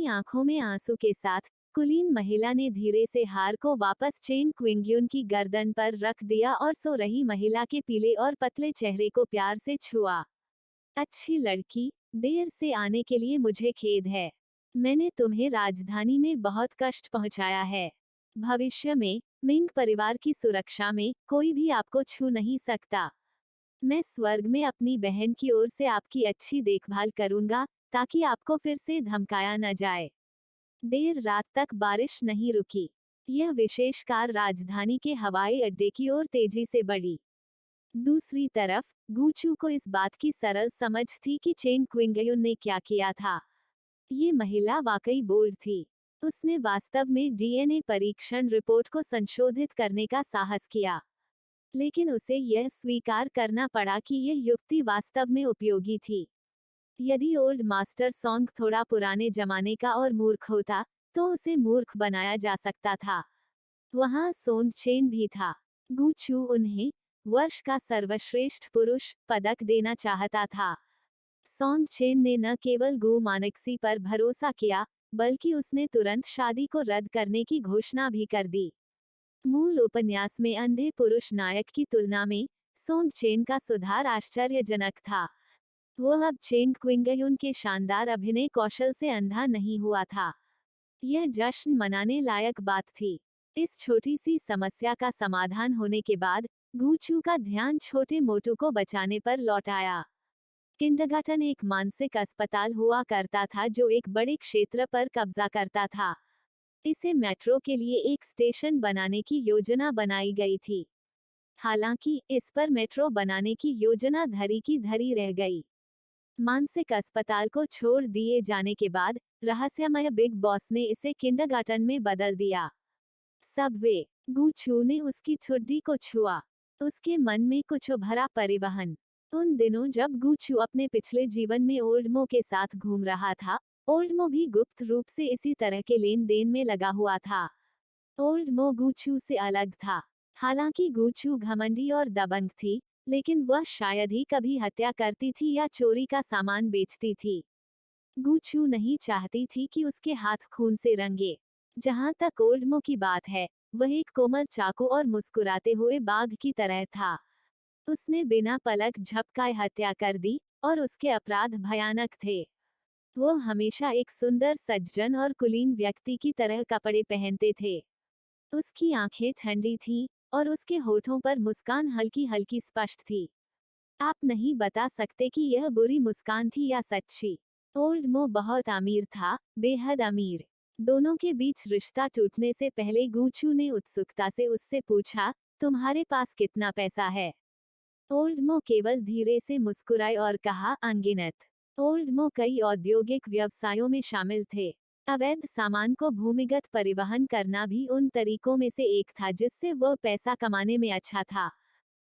आंखों में आंसू के साथ कुलीन महिला ने धीरे से हार को वापस चेंग क्विंग्युन की गर्दन पर रख दिया और सो रही महिला के पीले और पतले चेहरे को प्यार से छुआ। अच्छी लड़की, देर से आने के लिए मुझे खेद है। मैंने तुम्हें राजधानी में बहुत कष्ट पहुंचाया है। भविष्य में मिंग परिवार की सुरक्षा में कोई भी आपको छू नहीं सकता। मैं स्वर्ग में अपनी बहन की ओर से आपकी अच्छी देखभाल करूंगा, ताकि आपको फिर से धमकाया न जाए। देर रात तक बारिश नहीं रुकी। यह विशेष कार राजधानी के हवाई अड्डे की ओर तेजी से बढ़ी। दूसरी तरफ गूचू को इस बात की सरल समझ थी कि चेंग क्विंगयुन ने क्या किया था। ये महिला वाकई बोल्ड थी। उसने वास्तव में डीएनए परीक्षण रिपोर्ट को संशोधित करने का साहस किया। लेकिन उसे यह स्वीकार करना पड़ा कि यह युक्ति वास्तव में उपयोगी थी। यदि ओल्ड मास्टर सॉन्ग थोड़ा पुराने जमाने का और मूर्ख होता, तो उसे मूर्ख बनाया जा सकता था। वहां सोंग चेन भी था। गूचू उन्हें वर्ष का सर्वश्रेष्ठ पुरुष पदक देना चाहता था। सॉन्ग चेन ने न केवल गु मानक्सी पर भरोसा किया, बल्कि उसने तुरंत शादी को रद्द करने की घोषणा भी कर दी। मूल उपन्यास में अंधे पुरुष नायक की तुलना में सोंग चेन का सुधार आश्चर्यजनक था। वो अब चेंग क्विंगयुन के शानदार अभिनय कौशल से अंधा नहीं हुआ था। यह जश्न मनाने लायक बात थी। इस छोटी सी समस्या का समाधान होने के बाद गूचू का ध्यान छोटे मोटू को बचाने पर लौट आया। किंडरगार्टन एक मानसिक अस्पताल हुआ करता था जो एक बड़े क्षेत्र पर कब्जा करता था। इसे मेट्रो के लिए एक स्टेशन बनाने की योजना बनाई गई थी। हालांकि इस पर मेट्रो बनाने की योजना धरी की धरी रह गई। मानसिक अस्पताल को छोड़ दिए जाने के बाद रहस्यमय बिग बॉस ने इसे किंडरगार्टन में बदल दिया। सबवे गूचू ने उसकी ठुड्डी को छुआ। उसके मन में कुछ उभरा परिवहन। उन दिनों जब गूचू अपने पिछले जीवन में ओल्डमो के साथ घूम रहा था, ओल्डमो भी गुप्त रूप से इसी तरह के लेन देन में लगा हुआ था। ओल्डमो गूचू से अलग था। हालांकि गूचू घमंडी और दबंग थी, लेकिन वह शायद ही कभी हत्या करती थी या चोरी का सामान बेचती थी। गूचू नहीं चाहती थी कि उसके हाथ खून से रंगे। जहां तक ओल्डमो की बात है, वह एक कोमल चाकू और मुस्कुराते हुए बाघ की तरह था। उसने बिना पलक झपकाए हत्या कर दी, और उसके अपराध भयानक थे। वो हमेशा एक सुंदर सज्जन और कुलीन व्यक्ति की तरह कपड़े पहनते थे। उसकी आंखें ठंडी थीं, और उसके होठों पर मुस्कान हल्की हल्की स्पष्ट थी। आप नहीं बता सकते कि यह बुरी मुस्कान थी या सच्ची। ओल्डमो बहुत अमीर था, बेहद अमीर। दोनों के बीच रिश्ता टूटने से पहले गूचू ने उत्सुकता से उससे पूछा, तुम्हारे पास कितना पैसा है? ओल्डमो केवल धीरे से मुस्कुराए और कहा, अनगिनत। ओल्डमो कई औद्योगिक व्यवसायों में शामिल थे। अवैध सामान को भूमिगत परिवहन करना भी उन तरीकों में से एक था जिससे वह पैसा कमाने में अच्छा था।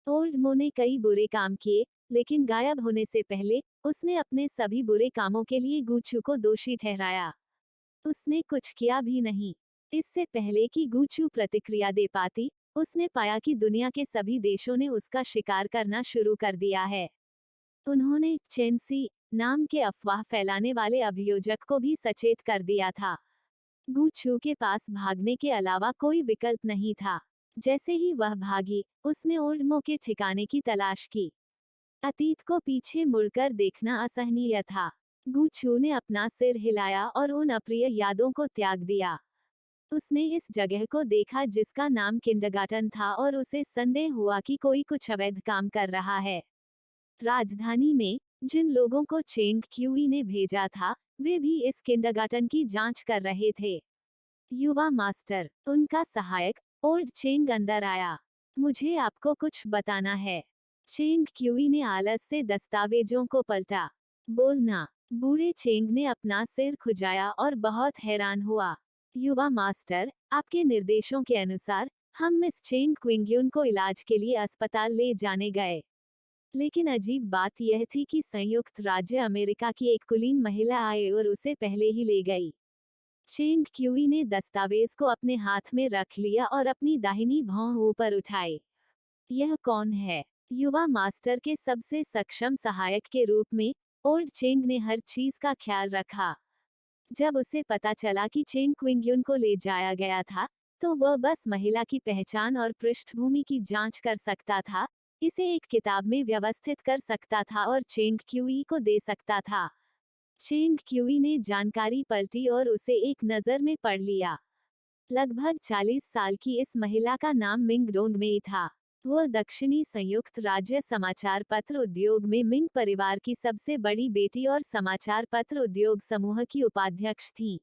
ओल्डमो ने कई बुरे काम किए, लेकिन गायब होने से पहले उसने अपने सभी बुरे कामों के लिए गूचू को दोषी ठहराया। उसने कुछ किया भी नहीं। इससे पहले कि गूचू प्रतिक्रिया दे पाती, उसने पाया कि दुनिया के सभी देशों ने उसका शिकार करना शुरू कर दिया है। उन्होंने चेंसी नाम के अफवाह फैलाने वाले अभियोजक को भी सचेत कर दिया था। गूचू के पास भागने के अलावा कोई विकल्प नहीं था। जैसे ही वह भागी, उसने ओल्डमो के ठिकाने की तलाश की। अतीत को पीछे मुड़कर देखना असहनीय था। गूचू ने अपना सिर हिलाया और उन अप्रिय यादों को त्याग दिया। उसने इस जगह को देखा जिसका नाम किंडरगार्टन था, और उसे संदेह हुआ कि कोई कुछ अवैध काम कर रहा है। राजधानी में जिन लोगों को चेंग क्यूई ने भेजा था, वे भी इस किंडरगार्टन की जांच कर रहे थे। युवा मास्टर, उनका सहायक, ओल्ड चेंग अंदर आया। मुझे आपको कुछ बताना है। चेंग क्यूई ने आलस से दस्तावेजों को पलटा। बोलना। बूढ़े चेंग ने अपना सिर खुजाया और बहुत हैरान हुआ। युवा मास्टर, आपके निर्देशों के अनुसार हम मिस चेंग क्विंग्युन को इलाज के लिए अस्पताल ले जाने गए। लेकिन अजीब बात यह थी कि संयुक्त राज्य अमेरिका की एक कुलीन महिला आई और उसे पहले ही ले गई। चेंग क्यूई ने दस्तावेज को अपने हाथ में रख लिया और अपनी दाहिनी भौं ऊपर उठाई। यह कौन है? युवा मास्टर के सबसे सक्षम सहायक के रूप में ओल्ड चेंग ने हर चीज का ख्याल रखा। जब उसे पता चला कि चेंग क्विंगयुन को ले जाया गया था, तो वह बस महिला की पहचान और पृष्ठभूमि की जांच कर सकता था, इसे एक किताब में व्यवस्थित कर सकता था और चेंग क्यूई को दे सकता था। चेंग क्यूई ने जानकारी पलटी और उसे एक नज़र में पढ़ लिया। लगभग 40 साल की इस महिला का नाम मिंग डोंगमेई था। वह दक्षिणी संयुक्त राज्य समाचार पत्र उद्योग में मिंग परिवार की सबसे बड़ी बेटी और समाचार पत्र उद्योग समूह की उपाध्यक्ष थीं।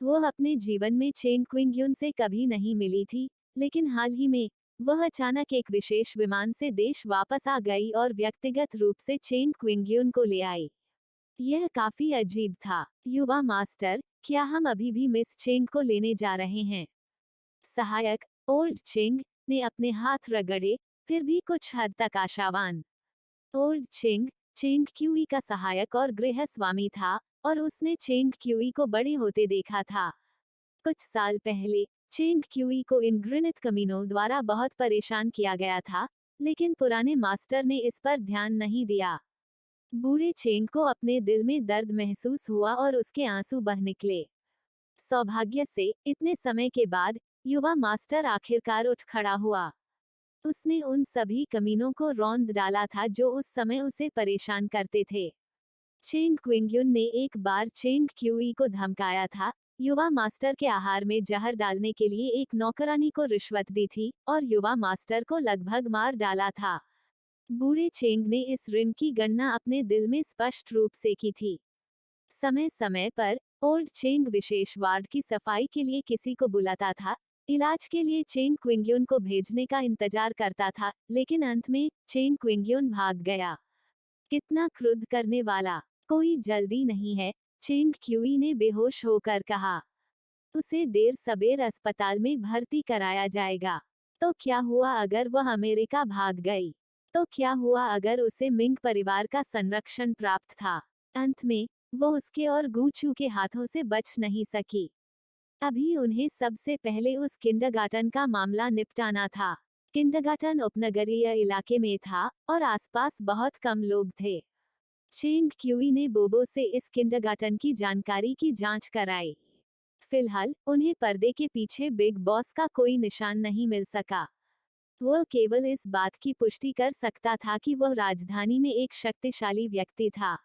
वह अपने जीवन में चेंग क्विंगयुन से कभी नहीं मिली थी, लेकिन हाल ही में वह अचानक एक विशेष विमान से देश वापस आ गई और व्यक्तिगत रूप से चेंग क्विंगयुन को ले आई। यह काफी अजीब था। युवा मास्टर, क्या हम अभी भी मिस चेंग को लेने जा रहे हैं? सहायक ओल्ड चेंग ने अपने हाथ रगड़े, फिर भी कुछ हद तक आशावान। ओल्ड चेंग चेंग क्यूई का सहायक और गृह स्वामी था, और उसने चेंग क्यूई को बड़े होते देखा था। कुछ साल पहले चेंग क्यूई को इन घृणित कमीनों द्वारा बहुत परेशान किया गया था, लेकिन पुराने मास्टर ने इस पर ध्यान नहीं दिया। बूढ़े चेंग को अपने दिल में दर्द महसूस हुआ और उसके आंसू बह निकले। सौभाग्य से इतने समय के बाद युवा मास्टर आखिरकार उठ खड़ा हुआ। उसने उन सभी कमीनों को रौंद डाला था जो उस समय उसे परेशान करते थे। चेंग क्विंगयुन ने एक बार चेंग क्यूई को धमकाया था, युवा मास्टर के आहार में जहर डालने के लिए एक नौकरानी को रिश्वत दी थी और युवा मास्टर को लगभग मार डाला था। बूढ़े चेंग ने इस ऋण की गणना अपने दिल में स्पष्ट रूप से की थी। समय समय पर ओल्ड चेंग विशेष वार्ड की सफाई के लिए किसी को बुलाता था, इलाज के लिए चेंग क्विंगयुन को भेजने का इंतजार करता था, लेकिन अंत में चेंग क्विंगयुन भाग गया। कितना क्रुद्ध करने वाला। कोई जल्दी नहीं है, चेंग क्यूई ने बेहोश होकर कहा। उसे देर सबेर अस्पताल में भर्ती कराया जाएगा। तो क्या हुआ अगर वह अमेरिका भाग गई? तो क्या हुआ अगर उसे मिंग परिवार का संरक्षण प्राप्त था? अंत में वो उसके और गूचू के हाथों से बच नहीं सकी। अभी उन्हें सबसे पहले उस किंडरगार्टन का मामला निपटाना था। किंडरगार्टन उपनगरीय इलाके में था और आसपास बहुत कम लोग थे। चेंग क्यूई ने बोबो से इस किंडरगार्टन की जानकारी की जांच कराई। फिलहाल उन्हें पर्दे के पीछे बिग बॉस का कोई निशान नहीं मिल सका। वह केवल इस बात की पुष्टि कर सकता था कि वह राजधानी में एक शक्तिशाली व्यक्ति था।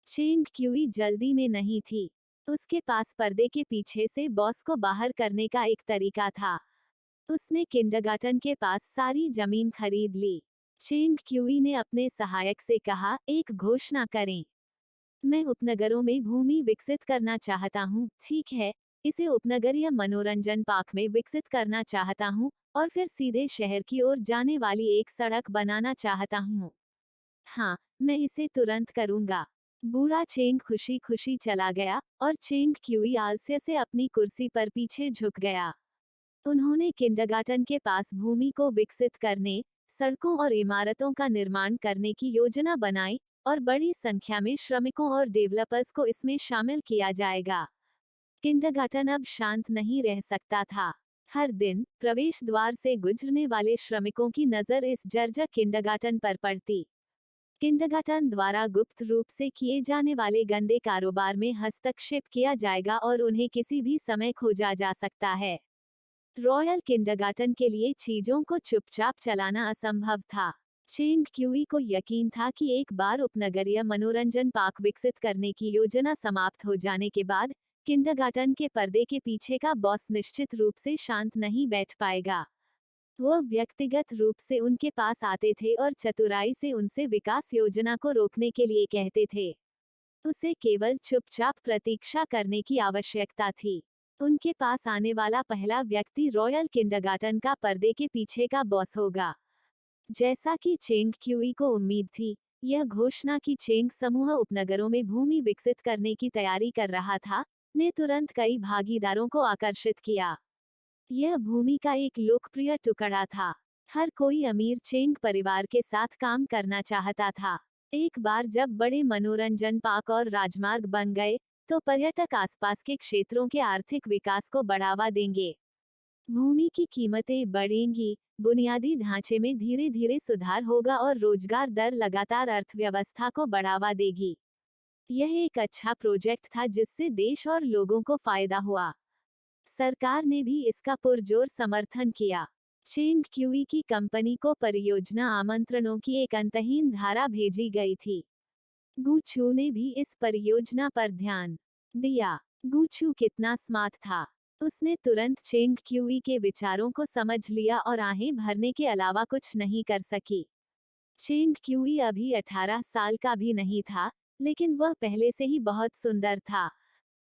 चेंग क्यूई जल्दी में नहीं थी। उसके पास पर्दे के पीछे से बॉस को बाहर करने का एक तरीका था। उसने किंडरगार्टन के पास सारी जमीन खरीद ली। चेंग क्यूई ने अपने सहायक से कहा, एक घोषणा करें। मैं उपनगरों में भूमि विकसित करना चाहता हूँ, ठीक है, इसे उपनगरीय मनोरंजन पार्क में विकसित करना चाहता हूँ, और फिर सीधे शहर की ओर जाने वाली एक सड़क बनाना चाहता हूँ। हाँ, मैं इसे तुरंत करूँगा। बूढ़ा चेंग खुशी खुशी चला गया, और चेंग क्यूई आलस्य से अपनी कुर्सी पर पीछे झुक गया। उन्होंने किंडरगार्टन के पास भूमि को विकसित करने, सड़कों और इमारतों का निर्माण करने की योजना बनाई, और बड़ी संख्या में श्रमिकों और डेवलपर्स को इसमें शामिल किया जाएगा। किंडरगार्टन अब शांत नहीं रह सकता था। हर दिन प्रवेश द्वार से गुजरने वाले श्रमिकों की नज़र इस जर्जर किंडरगार्टन पर पड़ती। किंडरगार्टन द्वारा गुप्त रूप से किए जाने वाले गंदे कारोबार में हस्तक्षेप किया जाएगा और उन्हें किसी भी समय खोजा जा सकता है। रॉयल किंडरगार्टन के लिए चीजों को चुपचाप चलाना असंभव था। चेंग क्यूई को यकीन था कि एक बार उपनगरीय मनोरंजन पार्क विकसित करने की योजना समाप्त हो जाने के बाद किंडरगार्टन के पर्दे के पीछे का बॉस निश्चित रूप से शांत नहीं बैठ पाएगा। वह व्यक्तिगत रूप से उनके पास आते थे और चतुराई से उनसे विकास योजना को रोकने के लिए कहते थे। उसे केवल चुपचाप प्रतीक्षा करने की आवश्यकता थी। उनके पास आने वाला पहला व्यक्ति रॉयल किंडरगार्टन का पर्दे के पीछे का बॉस होगा। जैसा कि चेंग क्यूई को उम्मीद थी, यह घोषणा कि चेंग समूह उपनगरों में भूमि विकसित करने की तैयारी कर रहा था, ने तुरंत कई भागीदारों को आकर्षित किया। यह भूमि का एक लोकप्रिय टुकड़ा था। हर कोई अमीर चेंग परिवार के साथ काम करना चाहता था। एक बार जब बड़े मनोरंजन पार्क और राजमार्ग बन गए, तो पर्यटक आसपास के क्षेत्रों के आर्थिक विकास को बढ़ावा देंगे। भूमि की कीमतें बढ़ेंगी, बुनियादी ढांचे में धीरे धीरे सुधार होगा और रोजगार दर लगातार अर्थव्यवस्था को बढ़ावा देगी। यह एक अच्छा प्रोजेक्ट था जिससे देश और लोगों को फायदा हुआ। सरकार ने भी इसका पुरजोर समर्थन किया। चेंग क्यूई की कंपनी को परियोजना आमंत्रणों की एक अंतहीन धारा भेजी गई थी। गुचू ने भी इस परियोजना पर ध्यान दिया। गुचू कितना स्मार्ट था। उसने तुरंत चेंग क्यूई के विचारों को समझ लिया और आहें भरने के अलावा कुछ नहीं कर सकी। चेंग क्यूई अभी 18 साल का भी नहीं था, लेकिन वह पहले से ही बहुत सुंदर था।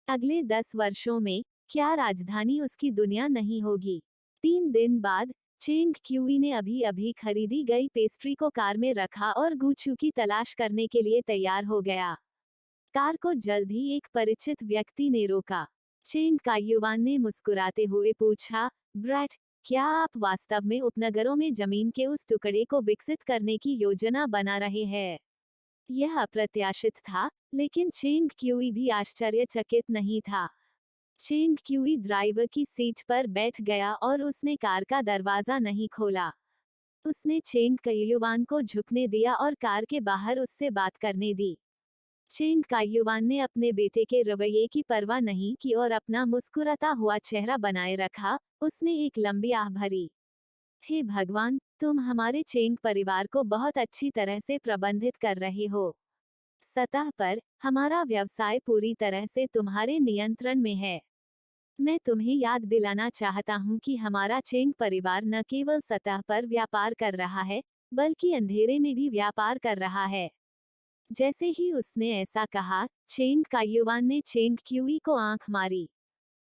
अगले 10 वर्षों में क्या राजधानी उसकी दुनिया नहीं होगी। 3 दिन बाद चेंग क्यूई ने अभी अभी खरीदी गई पेस्ट्री को कार में रखा और गुचू की तलाश करने के लिए तैयार हो गया। कार को जल्द ही एक परिचित व्यक्ति ने रोका। चेंग कायुवान ने मुस्कुराते हुए पूछा, ब्रैट, क्या आप वास्तव में उपनगरों में जमीन के उस टुकड़े को विकसित करने की योजना बना रहे हैं? यह अप्रत्याशित था, लेकिन चेंग क्यूई भी आश्चर्यचकित नहीं था। चेंग क्यूई ड्राइवर की सीट पर बैठ गया और उसने कार का दरवाजा नहीं खोला। उसने चेंग कायुवान को झुकने दिया और कार के बाहर उससे बात करने दी। चेंग कायुवान ने अपने बेटे के रवैये की परवाह नहीं की और अपना मुस्कुराता हुआ चेहरा बनाए रखा। उसने एक लंबी आह भरी। हे भगवान, तुम हमारे चेंग परिवार को बहुत अच्छी तरह से प्रबंधित कर रहे हो। सतह पर हमारा व्यवसाय पूरी तरह से तुम्हारे नियंत्रण में है। मैं तुम्हें याद दिलाना चाहता हूं कि हमारा चेंग परिवार न केवल सतह पर व्यापार कर रहा है, बल्कि अंधेरे में भी व्यापार कर रहा है। जैसे ही उसने ऐसा कहा, चेंग कायुवान ने चेंग क्यूई को आंख मारी।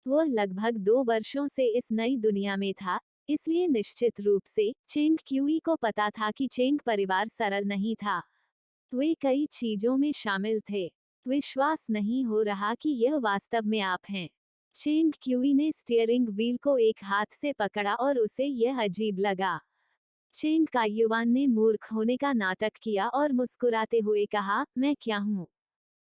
वह लगभग 2 वर्षों से इस नई दुनिया में था, इसलिए निश्चित रूप से चेंग क्यूई को पता था कि चेंग परिवार सरल नहीं था। वे कई चीजों में शामिल थे। विश्वास नहीं हो रहा कि यह वास्तव में आप हैं। चेंग क्यूई ने स्टीयरिंग व्हील को एक हाथ से पकड़ा और उसे यह अजीब लगा। चेंग कायुवान ने मूर्ख होने का नाटक किया और मुस्कुराते हुए कहा, मैं क्या हूँ?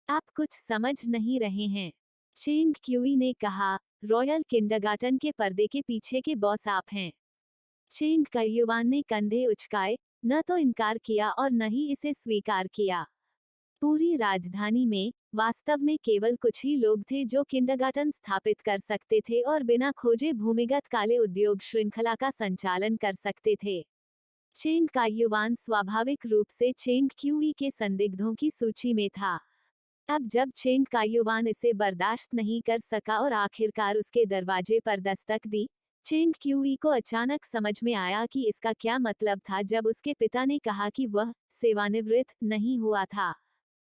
आप कुछ समझ नहीं रहे हैं। चेंग क्यूई ने कहा, रॉयल किंडरगार्टन के पर्दे के पीछे के बॉस आप हैं। चेंग कायुवान ने कंधे उचकाए, न तो इनकार किया और न ही इसे स्वीकार किया। पूरी राजधानी में वास्तव में केवल कुछ ही लोग थे जो किंडरगार्टन स्थापित कर सकते थे और बिना खोजे भूमिगत काले उद्योग श्रृंखला का संचालन कर सकते थे। चेंग कायुवान स्वाभाविक रूप से चेंग क्यूई के संदिग्धों की सूची में था। अब जब चेंग कायुवान इसे बर्दाश्त नहीं कर सका और आखिरकार उसके दरवाजे पर दस्तक दी, चेंग क्यूई को अचानक समझ में आया कि इसका क्या मतलब था जब उसके पिता ने कहा कि वह सेवानिवृत्त नहीं हुआ था।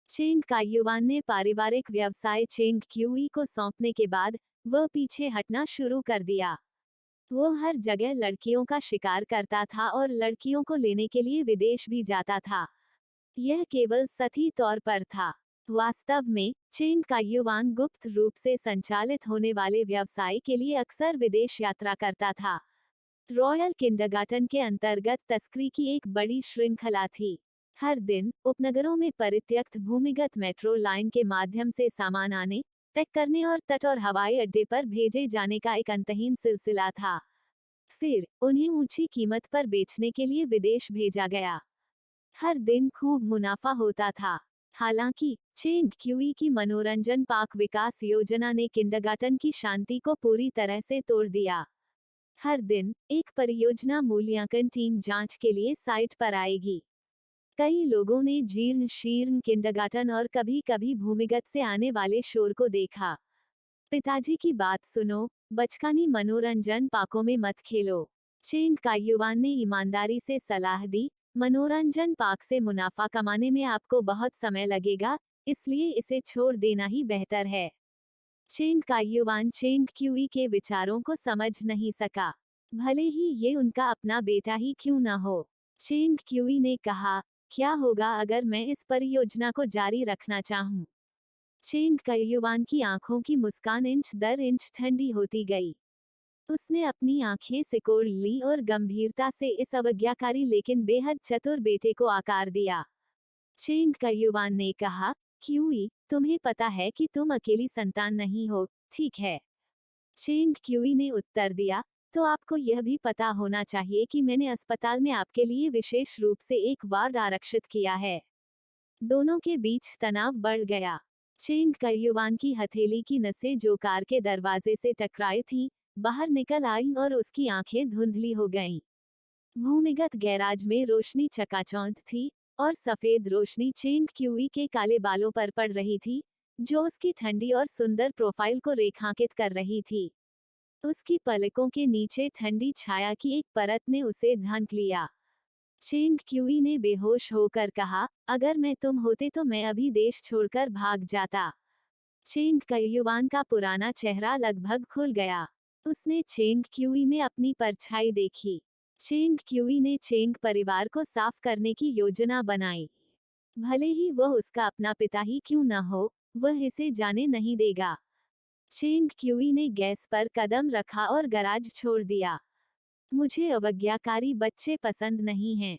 चेंग कायुवान ने पारिवारिक व्यवसाय चेंग क्यूई को सौंपने के बाद वह पीछे हटना शुरू कर दिया। वो हर जगह लड़कियों का शिकार करता था और लड़कियों को लेने के लिए विदेश भी जाता था। यह केवल सतही तौर पर था। वास्तव में चेंग कायुवान गुप्त रूप से संचालित होने वाले व्यवसाय के लिए अक्सर विदेश यात्रा करता था। रॉयल किंडरगार्टन के अंतर्गत तस्करी की एक बड़ी श्रृंखला थी। हर दिन उपनगरों में परित्यक्त भूमिगत मेट्रो लाइन के माध्यम से सामान आने, पैक करने और तट और हवाई अड्डे पर भेजे जाने का एक अंतहीन सिलसिला था। फिर उन्हें ऊंची कीमत पर बेचने के लिए विदेश भेजा गया। हर दिन खूब मुनाफा होता था। हालांकि चेंग क्यूई की मनोरंजन पार्क विकास योजना ने किंडरगार्टन की शांति को पूरी तरह से तोड़ दिया। हर दिन एक परियोजना मूल्यांकन टीम जांच के लिए साइट पर आएगी। कई लोगों ने जीर्ण शीर्ण किंडरगार्टन और कभी-कभी भूमिगत से आने वाले शोर को देखा। पिताजी की बात सुनो, बचकानी मनोरंजन पार्कों में मत खेलो। चेंग कायुवान ने ईमानदारी से सलाह दी, मनोरंजन पार्क से मुनाफा कमाने में आपको बहुत समय लगेगा, इसलिए इसे छोड़ देना ही बेहतर है। चेंग कायुवान चेंग क्यूई के विचारों को समझ नहीं सका, भले ही ये उनका अपना बेटा ही क्यों न हो। चेंग क्यूई ने कहा, क्या होगा अगर मैं इस परियोजना को जारी रखना चाहूं? चेंग कायुवान की आंखों की मुस्कान इंच दर इंच ठंडी होती गई। उसने अपनी आंखें सिकोड़ ली और गंभीरता से इस अवज्ञाकारी लेकिन बेहद चतुर बेटे को आकार दिया। चेंग कायुवान ने कहा, क्यूई, तुम्हें पता है कि तुम अकेली संतान नहीं हो, ठीक है? चेंग क्यूई ने उत्तर दिया, तो आपको यह भी पता होना चाहिए कि मैंने अस्पताल में आपके लिए विशेष रूप से एक वार्ड आरक्षित किया है। दोनों के बीच तनाव बढ़ गया। चेंग कयुवान की हथेली की नसें जो कार के दरवाजे से टकराई थीं, बाहर निकल आईं और उसकी आंखें धुंधली हो गईं। भूमिगत गैराज में रोशनी चकाचौंध थी और सफेद रोशनी चेंग क्यूई के काले बालों पर पड़ रही थी, जो उसकी ठंडी और सुंदर प्रोफाइल को रेखांकित कर रही थी। उसकी पलकों के नीचे ठंडी छाया की एक परत ने उसे ढंक लिया। चेंग क्यूई ने बेहोश होकर कहा, अगर मैं तुम होते तो मैं अभी देश छोड़कर भाग जाता। चेंग कयुवान का पुराना चेहरा लगभग खुल गया। उसने चेंग क्यूई में अपनी परछाई देखी। चेंग क्यूई ने चेंग परिवार को साफ करने की योजना बनाई। भले ही वह उसका अपना पिता ही क्यों न हो, वह इसे जाने नहीं देगा। चेंग क्यूई ने गैस पर कदम रखा और गराज छोड़ दिया। मुझे अवज्ञाकारी बच्चे पसंद नहीं हैं।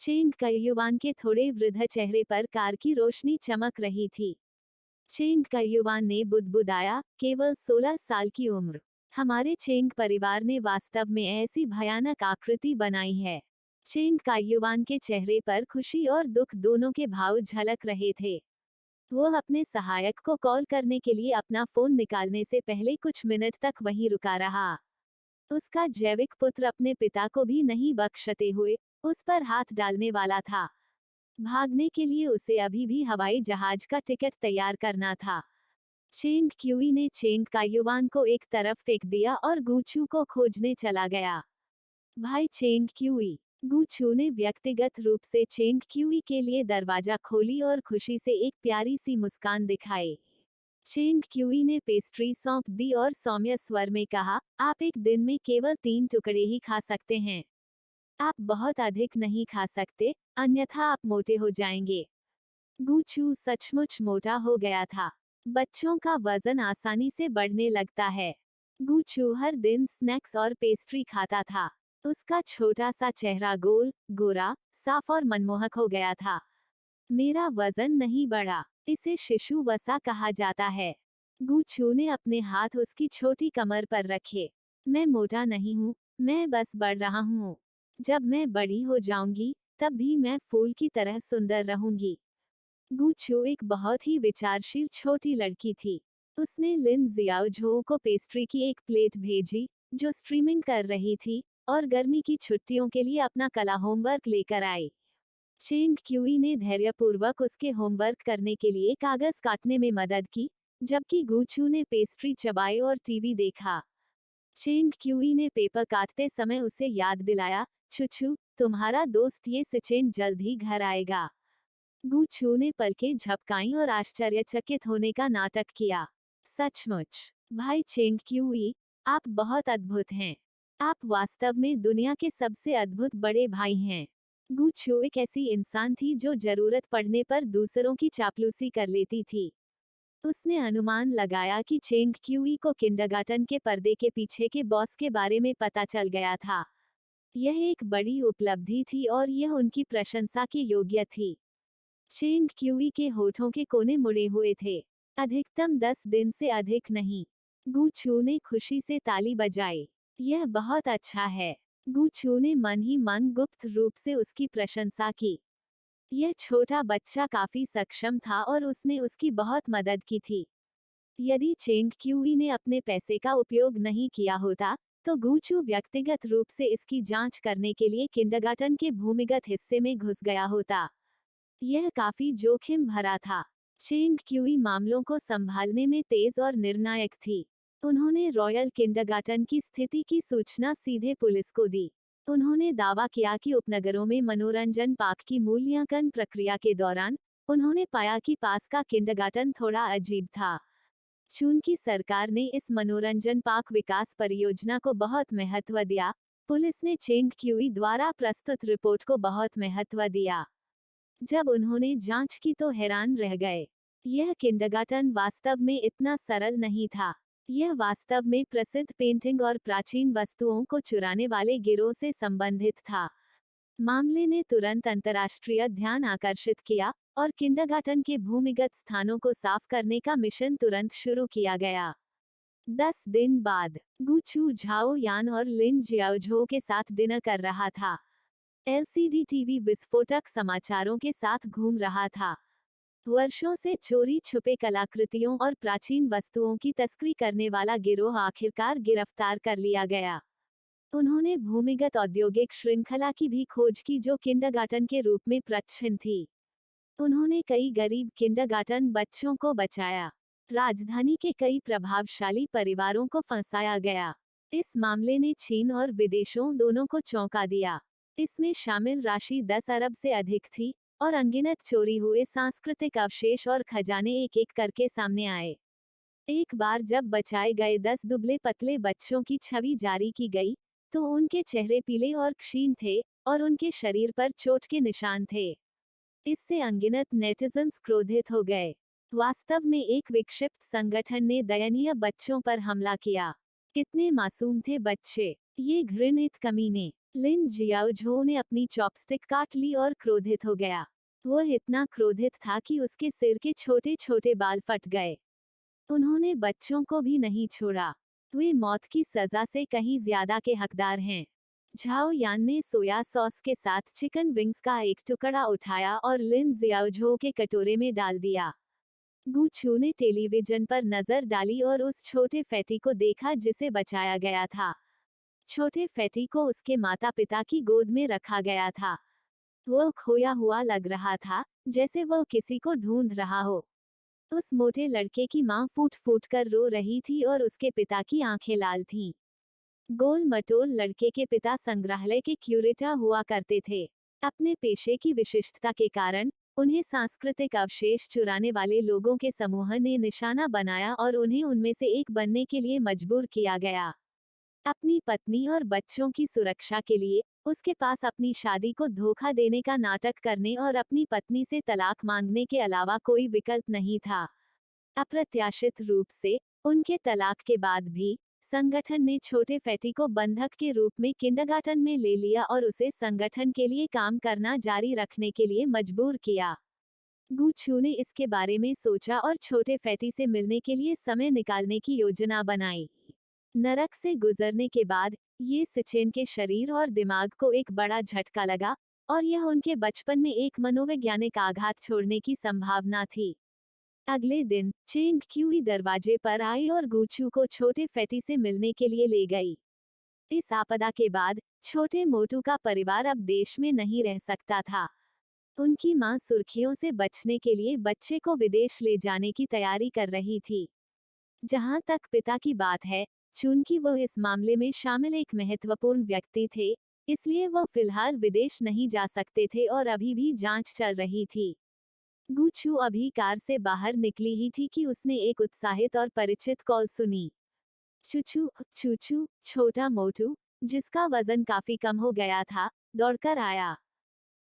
चेंग कयुवान के थोड़े वृद्ध चेहरे पर कार की रोशनी चमक रही थी। चेंग कयुवान ने बुदबुदाया, केवल 16 साल की उम्र। हमारे चेंग परिवार ने वास्तव में ऐसी भयानक आकृति बनाई है। चेंग कयुवान के चेहरे पर खुशी और दुख दोनों के भाव झलक रहे थे। वह अपने सहायक को कॉल करने के लिए अपना फोन निकालने से पहले कुछ मिनट तक वहीं रुका रहा। उसका जैविक पुत्र अपने पिता को भी नहीं बख्शते हुए उस पर हाथ डालने वाला था। भागने के लिए उसे अभी भी हवाई जहाज का टिकट तैयार करना था। चेंग क्यूई ने चेंग कायुवान को एक तरफ फेंक दिया और गूचू को खोजने चला गया। भाई चेंग क्यूई। गूचू ने व्यक्तिगत रूप से चेंग क्यूई के लिए दरवाजा खोली और खुशी से एक प्यारी सी मुस्कान दिखाई। चेंग क्यूई ने पेस्ट्री सौंप दी और सौम्य स्वर में कहा, आप एक दिन में केवल 3 टुकड़े ही खा सकते हैं। आप बहुत अधिक नहीं खा सकते, अन्यथा आप मोटे हो जाएंगे। गूचू सचमुच मोटा हो गया था। बच्चों का वजन आसानी से बढ़ने लगता है। गूचू हर दिन स्नैक्स और पेस्ट्री खाता था। उसका छोटा सा चेहरा गोल, गोरा, साफ और मनमोहक हो गया था। मेरा वजन नहीं बढ़ा, इसे शिशु वसा कहा जाता है। गूचू ने अपने हाथ उसकी छोटी कमर पर रखे। मैं मोटा नहीं हूँ, मैं बस बढ़ रहा हूँ। जब मैं बड़ी हो जाऊंगी, तब भी मैं फूल की तरह सुंदर रहूंगी। गूचू एक बहुत ही विचारशील छोटी लड़की थी। उसने लिन जियाओझो को पेस्ट्री की एक प्लेट भेजी, जो स्ट्रीमिंग कर रही थी, और गर्मी की छुट्टियों के लिए अपना कला होमवर्क लेकर आई। चेंग क्यूई ने धैर्यपूर्वक उसके होमवर्क करने के लिए कागज काटने में मदद की, जबकि गूचू ने पेस्ट्री चबाई और टीवी देखा। चेंग क्यूई ने पेपर काटते समय उसे याद दिलाया, छुछू, तुम्हारा दोस्त ये सचिन जल्द ही घर आएगा। गूचू ने पलकें झपकाईं और आश्चर्यचकित होने का नाटक किया। सचमुच, भाई चेंग क्यूई, आप बहुत अद्भुत हैं। आप वास्तव में दुनिया के सबसे अद्भुत बड़े भाई हैं। गूचू एक ऐसी इंसान थी जो जरूरत पड़ने पर दूसरों की चापलूसी कर लेती थी। उसने अनुमान लगाया कि चेंग क्यूई को किंडरगार्टन के पर्दे के पीछे के बॉस के बारे में पता चल गया था। यह एक बड़ी उपलब्धि थी और यह उनकी प्रशंसा के योग्य थी। चेंग क्यूई के होठों के कोने मुड़े हुए थे। अधिकतम 10 दिन से अधिक नहीं। गूचू ने खुशी से ताली बजाई। यह बहुत अच्छा है। गूचू ने मन ही मन गुप्त रूप से उसकी प्रशंसा की। यह छोटा बच्चा काफी सक्षम था और उसने उसकी बहुत मदद की थी। यदि चेंग क्यूई ने अपने पैसे का उपयोग नहीं किया होता, तो गूचू व्यक्तिगत रूप से इसकी जांच करने के लिए किंडरगार्टन के भूमिगत हिस्से में घुस गया होता। यह काफी जोखिम भरा था। चेंग क्यूई मामलों को संभालने में तेज और निर्णायक थी। उन्होंने रॉयल किंडरगार्टन की स्थिति की सूचना सीधे पुलिस को दी। उन्होंने दावा किया कि उपनगरों में मनोरंजन पार्क की मूल्यांकन प्रक्रिया के दौरान उन्होंने पाया कि पास का किंडरगार्टन थोड़ा अजीब था। चूंकि सरकार ने इस मनोरंजन पार्क विकास परियोजना को बहुत महत्व दिया, पुलिस ने चेंग क्यूई द्वारा प्रस्तुत रिपोर्ट को बहुत महत्व दिया। जब उन्होंने जांच की तो हैरान रह गए। यह किंडरगार्टन वास्तव में इतना सरल नहीं था। यह वास्तव में प्रसिद्ध पेंटिंग और प्राचीन वस्तुओं को चुराने वाले गिरोह से संबंधित था। मामले ने तुरंत अंतर्राष्ट्रीय ध्यान आकर्षित किया और किंडरगार्टन के भूमिगत स्थानों को साफ करने का मिशन तुरंत शुरू किया गया। 10 दिन बाद, गूचू झाओ यान और लिन जियाओझो के साथ डिनर कर रहा था। एलसीडी टीवी विस्फोटक समाचारों के साथ घूम रहा था। वर्षों से चोरी छुपे कलाकृतियों और प्राचीन वस्तुओं की तस्करी करने वाला गिरोह आखिरकार गिरफ्तार कर लिया गया। उन्होंने भूमिगत औद्योगिक श्रृंखला की भी खोज की जो किंडरगार्टन के रूप में प्रच्छन्न थी। उन्होंने कई गरीब किंडरगार्टन बच्चों को बचाया। राजधानी के कई प्रभावशाली परिवारों को फंसाया गया। इस मामले ने चीन और विदेशों दोनों को चौंका दिया। इसमें शामिल राशि 10 अरब से अधिक थी और अनगिनत चोरी हुए सांस्कृतिक अवशेष और खजाने एक एक करके सामने आए। एक बार जब बचाए गए 10 दुबले पतले बच्चों की छवि जारी की गई, तो उनके चेहरे पीले और क्षीण थे और उनके शरीर पर चोट के निशान थे। इससे अनगिनत नेटिजन्स क्रोधित हो गए। वास्तव में एक विक्षिप्त संगठन ने दयनीय बच्चों पर हमला किया। कितने मासूम थे बच्चे, ये घृणित कमीने। लिन जियाओझो ने अपनी चॉपस्टिक काट ली और क्रोधित हो गया। वह इतना क्रोधित था कि उसके सिर के छोटे छोटे बाल फट गए। उन्होंने बच्चों को भी नहीं छोड़ा। वे मौत की सजा से कहीं ज्यादा के हकदार हैं। झाओ यान ने सोया सॉस के साथ चिकन विंग्स का एक टुकड़ा उठाया और लिन जियाओझो के कटोरे में डाल दिया। गू चू ने टेलीविजन पर नजर डाली और उस छोटे फैटी को देखा जिसे बचाया गया था। छोटे फैटी को उसके माता पिता की गोद में रखा गया था। वह खोया हुआ लग रहा था, जैसे वह किसी को ढूंढ रहा हो। उस मोटे लड़के की मां फूट फूट कर रो रही थी और उसके पिता की आंखें लाल थीं। गोल मटोल लड़के के पिता संग्रहालय के क्यूरेटर हुआ करते थे। अपने पेशे की विशिष्टता के कारण उन्हें सांस्कृतिक अवशेष चुराने वाले लोगों के समूह ने निशाना बनाया और उन्हें उनमें से एक बनने के लिए मजबूर किया गया। अपनी पत्नी और बच्चों की सुरक्षा के लिए उसके पास अपनी शादी को धोखा देने का नाटक करने और अपनी पत्नी से तलाक मांगने के अलावा कोई विकल्प नहीं था। अप्रत्याशित रूप से उनके तलाक के बाद भी संगठन ने छोटे फैटी को बंधक के रूप में किंडरगार्टन में ले लिया और उसे संगठन के लिए काम करना जारी रखने के लिए मजबूर किया। गू चू ने इसके बारे में सोचा और छोटे फैटी से मिलने के लिए समय निकालने की योजना बनाई। नरक से गुजरने के बाद ये सिचेन के शरीर और दिमाग को एक बड़ा झटका लगा और यह उनके बचपन में एक मनोवैज्ञानिक आघात छोड़ने की संभावना थी। अगले दिन चेंग क्यूई दरवाजे पर आई और गूचू को छोटे फैटी से मिलने के लिए ले गई। इस आपदा के बाद छोटे मोटू का परिवार अब देश में नहीं रह सकता था। उनकी मां सुर्खियों से बचने के लिए बच्चे को विदेश ले जाने की तैयारी कर रही थी। जहां तक पिता की बात है, चूंकि वह इस मामले में शामिल एक महत्वपूर्ण व्यक्ति थे, इसलिए वह फिलहाल विदेश नहीं जा सकते थे और अभी भी जांच चल रही थी। गूचू अभी कार से बाहर निकली ही थी कि उसने एक उत्साहित और परिचित कॉल सुनी। चूचू चूचू छोटा मोटू, जिसका वजन काफी कम हो गया था, दौड़कर आया।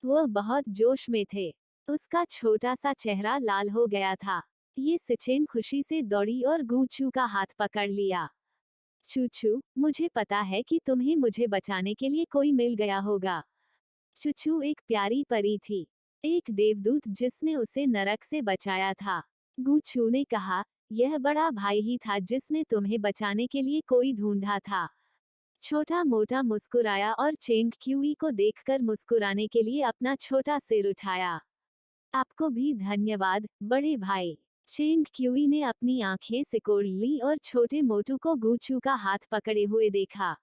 वह बहुत जोश में थे। उसका छोटा सा चेहरा लाल हो गया था। ये सिचेन खुशी से दौड़ी और गूचू का हाथ पकड़ लिया। चूचू, मुझे पता है कि तुम्हें मुझे बचाने के लिए कोई मिल गया होगा। चूचू एक प्यारी परी थी, एक देवदूत जिसने उसे नरक से बचाया था। गूचू ने कहा, यह बड़ा भाई ही था जिसने तुम्हें बचाने के लिए कोई ढूंढा था। छोटा मोटा मुस्कुराया और चेंग क्यूई को देखकर मुस्कुराने के लिए अपना छोटा सिर उठाया। आपको भी धन्यवाद, बड़े भाई। चेंग क्यूई ने अपनी आंखें सिकोड़ ली और छोटे मोटू को गूचू का हाथ पकड़े हुए देखा।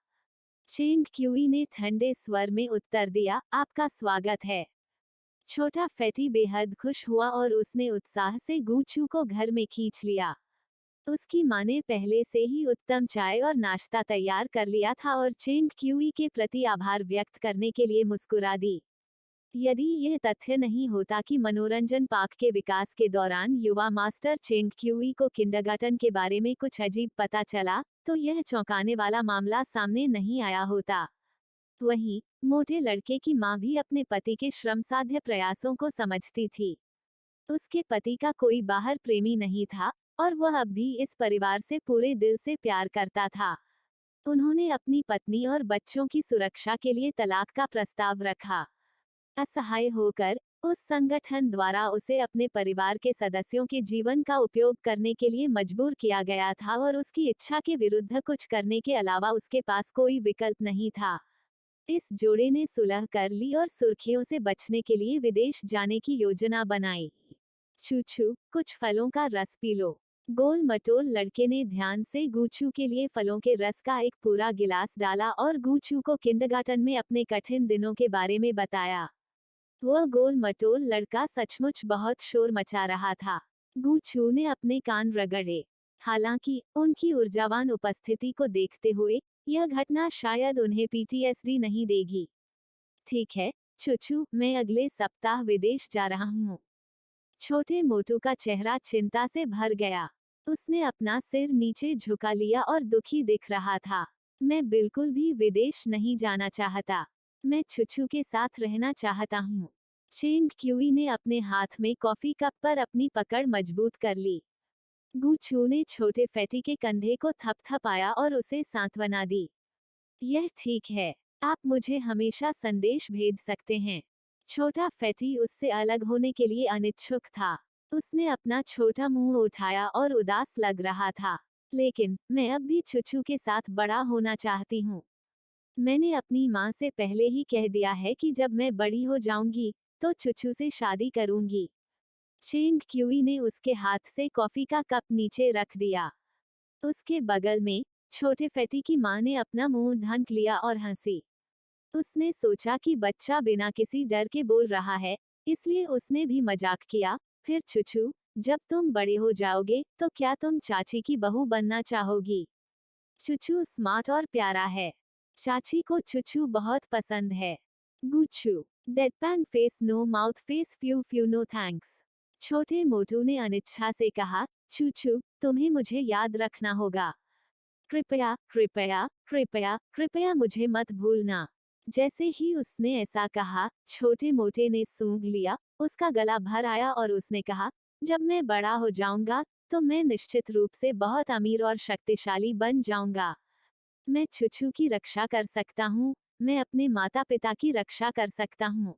चेंग क्यूई ने ठंडे स्वर में उत्तर दिया, आपका स्वागत है। छोटा फैटी बेहद खुश हुआ और उसने उत्साह से गूचू को घर में खींच लिया। उसकी मां ने पहले से ही उत्तम चाय और नाश्ता तैयार कर लिया था और चेंग क्यूई के प्रति आभार व्यक्त करने के लिए मुस्कुरा दी। यदि यह तथ्य नहीं होता कि मनोरंजन पार्क के विकास के दौरान युवा मास्टर चेंग क्यूई को किंडरगार्टन के बारे में कुछ अजीब पता चला, तो यह चौंकाने वाला मामला सामने नहीं आया होता। वहीं मोटे लड़के की मां भी अपने पति के श्रमसाध्य प्रयासों को समझती थी। उसके पति का कोई बाहर प्रेमी नहीं था और वह अब भी इस परिवार से पूरे दिल से प्यार करता था। उन्होंने अपनी पत्नी और बच्चों की सुरक्षा के लिए तलाक का प्रस्ताव रखा। असहाय होकर उस संगठन द्वारा उसे अपने परिवार के सदस्यों के जीवन का उपयोग करने के लिए मजबूर किया गया था और उसकी इच्छा के विरुद्ध कुछ करने के अलावा उसके पास कोई विकल्प नहीं था। इस जोड़े ने सुलह कर ली और सुर्खियों से बचने के लिए विदेश जाने की योजना बनाई। चूचू, कुछ फलों का रस पी लो। गोल मटोल लड़के ने ध्यान से गूचू के लिए फलों के रस का एक पूरा गिलास डाला और गूचू को किंडरगार्टन में अपने कठिन दिनों के बारे में बताया। वह गोल मटोल लड़का सचमुच बहुत शोर मचा रहा था। गूचू ने अपने कान रगड़े। हालांकि उनकी ऊर्जावान उपस्थिति को देखते हुए यह घटना शायद उन्हें पीटीएसडी नहीं देगी। ठीक है चूचू, मैं अगले सप्ताह विदेश जा रहा हूँ। छोटे मोटू का चेहरा चिंता से भर गया। उसने अपना सिर नीचे झुका लिया और दुखी दिख रहा था। मैं बिल्कुल भी विदेश नहीं जाना चाहता। मैं चूचू के साथ रहना चाहता हूँ। चेंग क्यूई ने अपने हाथ में कॉफी कप पर अपनी पकड़ मजबूत कर ली। गूचू ने छोटे फैटी के कंधे को थपथपाया और उसे सांत्वना दी। यह ठीक है, आप मुझे हमेशा संदेश भेज सकते हैं। छोटा फैटी उससे अलग होने के लिए अनिच्छुक था। उसने अपना छोटा मुंह उठाया और उदास लग रहा था। लेकिन मैं अब भी चूचू के साथ बड़ा होना चाहती हूँ। मैंने अपनी माँ से पहले ही कह दिया है कि जब मैं बड़ी हो जाऊंगी तो चूचू से शादी करूंगी। चेंग क्यूई ने उसके हाथ से कॉफी का कप नीचे रख दिया। उसके बगल में छोटे फैटी की माँ ने अपना मुंह ढक लिया और हंसी। उसने सोचा कि बच्चा बिना किसी डर के बोल रहा है, इसलिए उसने भी मजाक किया। फिर चूचू, जब तुम बड़े हो जाओगे तो क्या तुम चाची की बहू बनना चाहोगी? चूचू स्मार्ट और प्यारा है। चाची को चूचू बहुत पसंद है। गुच्चू, deadpan face no mouth face phew phew no thanks. छोटे मोटू ने अनिच्छा से कहा, चूचू, तुम्हें मुझे याद रखना होगा। कृपया कृपया कृपया कृपया मुझे मत भूलना। जैसे ही उसने ऐसा कहा, छोटे मोटे ने सूंघ लिया, उसका गला भर आया और उसने कहा, जब मैं बड़ा हो जाऊंगा तो मैं निश्चित रूप से बहुत अमीर और शक्तिशाली बन जाऊंगा। मैं चूचू की रक्षा कर सकता हूँ। मैं अपने माता पिता की रक्षा कर सकता हूँ।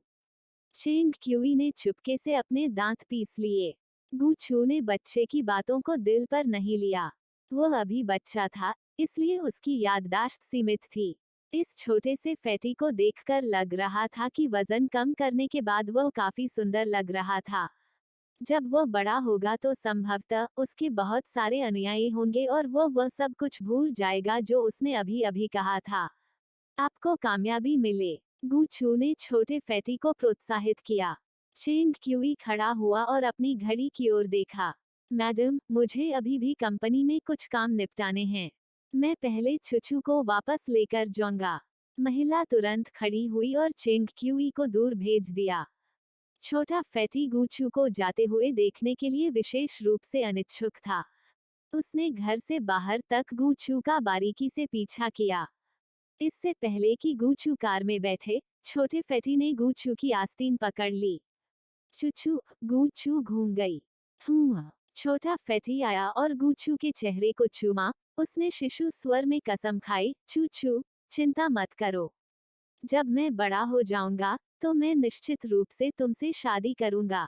चेंग क्यूई ने चुपके से अपने दांत पीस लिए। गूचू ने बच्चे की बातों को दिल पर नहीं लिया। वह अभी बच्चा था, इसलिए उसकी याददाश्त सीमित थी। इस छोटे से फैटी को देखकर लग रहा था कि वजन कम करने के बाद वह काफी सुंदर लग रहा था। जब वह बड़ा होगा तो संभवतः उसके बहुत सारे अनुयायी होंगे और वह सब कुछ भूल जाएगा जो उसने अभी अभी कहा था। आपको कामयाबी मिले, गूचू ने छोटे फैटी को प्रोत्साहित किया। चेंग क्यूई खड़ा हुआ और अपनी घड़ी की ओर देखा। मैडम, मुझे अभी भी कंपनी में कुछ काम निपटाने हैं। मैं पहले चूचू को वापस लेकर जाऊंगा। महिला तुरंत खड़ी हुई और चेंग क्यूई को दूर भेज दिया। छोटा फैटी गूचू को जाते हुए देखने के लिए विशेष रूप से अनिच्छुक था। उसने घर से बाहर तक गूचू का बारीकी से पीछा किया। इससे पहले कि गूचू कार में बैठे, छोटे फैटी ने गूचू की आस्तीन पकड़ ली। चूचू, गूचू घूम गई। छोटा फैटी आया और गूचू के चेहरे को चूमा। उसने शिशु स्वर में कसम खाई, चूचू, चिंता मत करो। जब मैं बड़ा हो जाऊंगा तो मैं निश्चित रूप से तुमसे शादी करूंगा।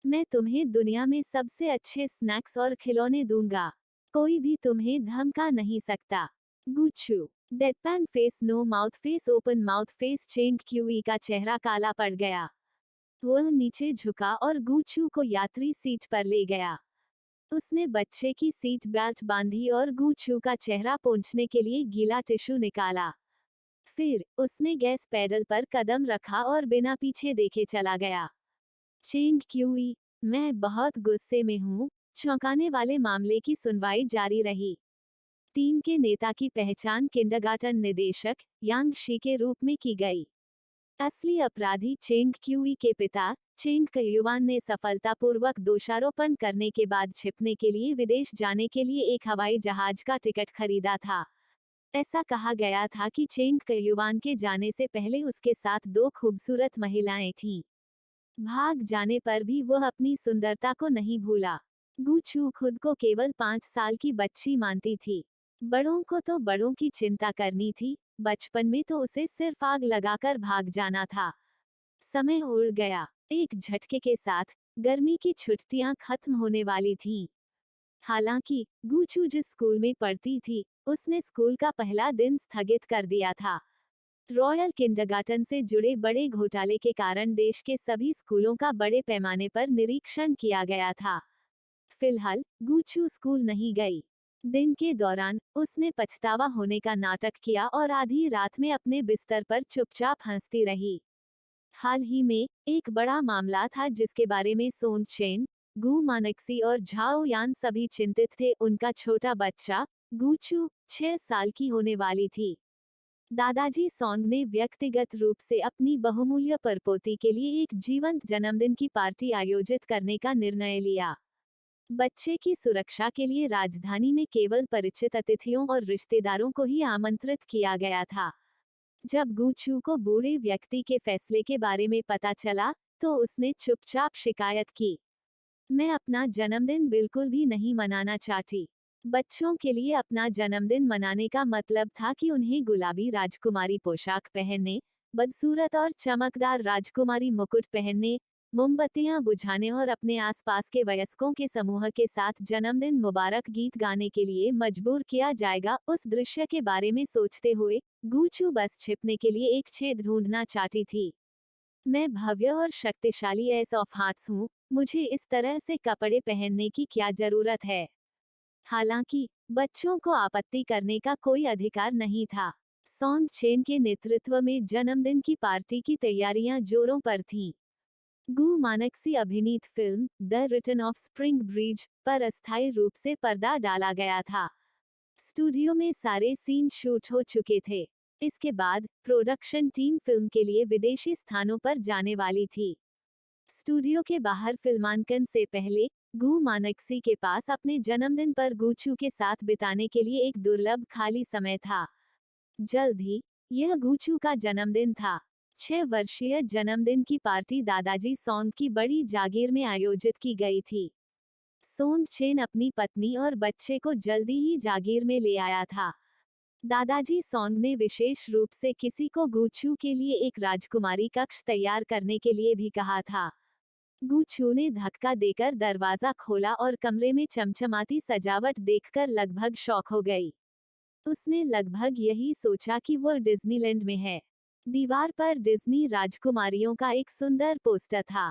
मैं तुम्हें दुनिया में सबसे अच्छे स्नैक्स और खिलौने दूंगा। कोई भी तुम्हें धमका नहीं सकता। गूचू, deadpan face no mouth face open mouth face Cheng Qi का चेहरा काला पड़ गया। वह नीचे झुका और गूचू को यात्री सीट पर ले गया। उसने बच्चे की सीट बेल्ट बांधी और गूचू का चेहरा पोंछने के लिए गीला टिश्यू निकाला। फिर उसने गैस पैडल पर कदम रखा और बिना पीछे देखे चला गया। चेंग क्यूई, मैं बहुत गुस्से में हूँ। चौंकाने वाले मामले की सुनवाई जारी रही। टीम के नेता की पहचान किंडरगार्टन निदेशक यांग शी के रूप में की गई। असली अपराधी चेंग क्यूई के पिता चेंग कयुआन ने सफलतापूर्वक दोषारोपण करने के बाद छिपने के लिए विदेश जाने के लिए एक हवाई जहाज का टिकट खरीदा था। ऐसा कहा गया था कि चेंग कयुआन के जाने से पहले उसके साथ दो खूबसूरत महिलाएं थीं। भाग जाने पर भी वह अपनी सुंदरता को नहीं भूला। गूचू खुद को केवल 5 साल की बच्ची मानती थी। बड़ों को तो बड़ों की चिंता करनी थी, बचपन में तो उसे सिर्फ आग लगाकर भाग जाना था। समय उड़ गया। एक झटके के साथ गर्मी की छुट्टियां खत्म होने वाली थीं। हालांकि गूचू जिस स्कूल में पढ़ती थी, उसने स्कूल का पहला दिन स्थगित कर दिया था। रॉयल किंडरगार्टन से जुड़े बड़े घोटाले के कारण देश के सभी स्कूलों का बड़े पैमाने पर निरीक्षण किया गया था। फिलहाल गूचू स्कूल नहीं गई। दिन के दौरान उसने पछतावा होने का नाटक किया और आधी रात में अपने बिस्तर पर चुपचाप हंसती रही। हाल ही में एक बड़ा मामला था जिसके बारे में सोन चेन, गु मानक्सी और झाओ यान सभी चिंतित थे। उनका छोटा बच्चा गूचू 6 साल की होने वाली थी। दादाजी सोंग ने व्यक्तिगत रूप से अपनी बहुमूल्य परपोती के लिए एक जीवंत जन्मदिन की पार्टी आयोजित करने का निर्णय लिया। बच्चे की सुरक्षा के लिए राजधानी में केवल परिचित अतिथियों और रिश्तेदारों को ही आमंत्रित किया गया था। जब गूचू को बूढ़े व्यक्ति के फैसले के बारे में पता चला, तो उसने चुपचाप शिकायत की। मैं अपना जन्मदिन बिल्कुल भी नहीं मनाना चाहती। बच्चों के लिए अपना जन्मदिन मनाने का मतलब था कि उन्हें गुलाबी राजकुमारी पोशाक पहनने, बदसूरत और चमकदार राजकुमारी मुकुट पहनने, मोमबत्तियां बुझाने और अपने आसपास के वयस्कों के समूह के साथ जन्मदिन मुबारक गीत गाने के लिए मजबूर किया जाएगा। उस दृश्य के बारे में सोचते हुए गूचू बस छिपने के लिए एक छेद ढूंढना चाहती थी। मैं भव्य और शक्तिशाली एस ऑफ हार्ट्स हूँ, मुझे इस तरह से कपड़े पहनने की क्या जरूरत है। हालांकि बच्चों को आपत्ति करने का कोई अधिकार नहीं था। सोंग चेन के नेतृत्व में जन्मदिन की पार्टी की तैयारियां जोरों पर थीं। गु मानक्सी अभिनीत फिल्म the return of spring breeze पर अस्थायी रूप से पर्दा डाला गया था। स्टूडियो में सारे सीन शूट हो चुके थे। इसके बाद प्रोडक्शन टीम फिल्म के लिए विदेशी स्थानों पर जाने वाली थी। स्टूडियो के बाहर फिल्मांकन से पहले गु मानक्सी के पास अपने जन्मदिन पर गूचू के साथ बिताने के लिए एक दुर्लभ खाली समय था। जल्द ही यह गूचू का जन्मदिन था। 6 वर्षीय जन्मदिन की पार्टी दादाजी सोंग की बड़ी जागीर में आयोजित की गई थी। सोंग चेन अपनी पत्नी और बच्चे को जल्दी ही जागीर में ले आया था। दादाजी सोंग ने विशेष रूप से किसी को गूचू के लिए एक राजकुमारी कक्ष तैयार करने के लिए भी कहा था। गूचू ने धक्का देकर दरवाजा खोला और कमरे में चमचमाती सजावट देखकर लगभग शॉक हो गई। उसने लगभग यही सोचा कि वो डिज्नीलैंड में है। दीवार पर डिज्नी राजकुमारियों का एक सुंदर पोस्टर था।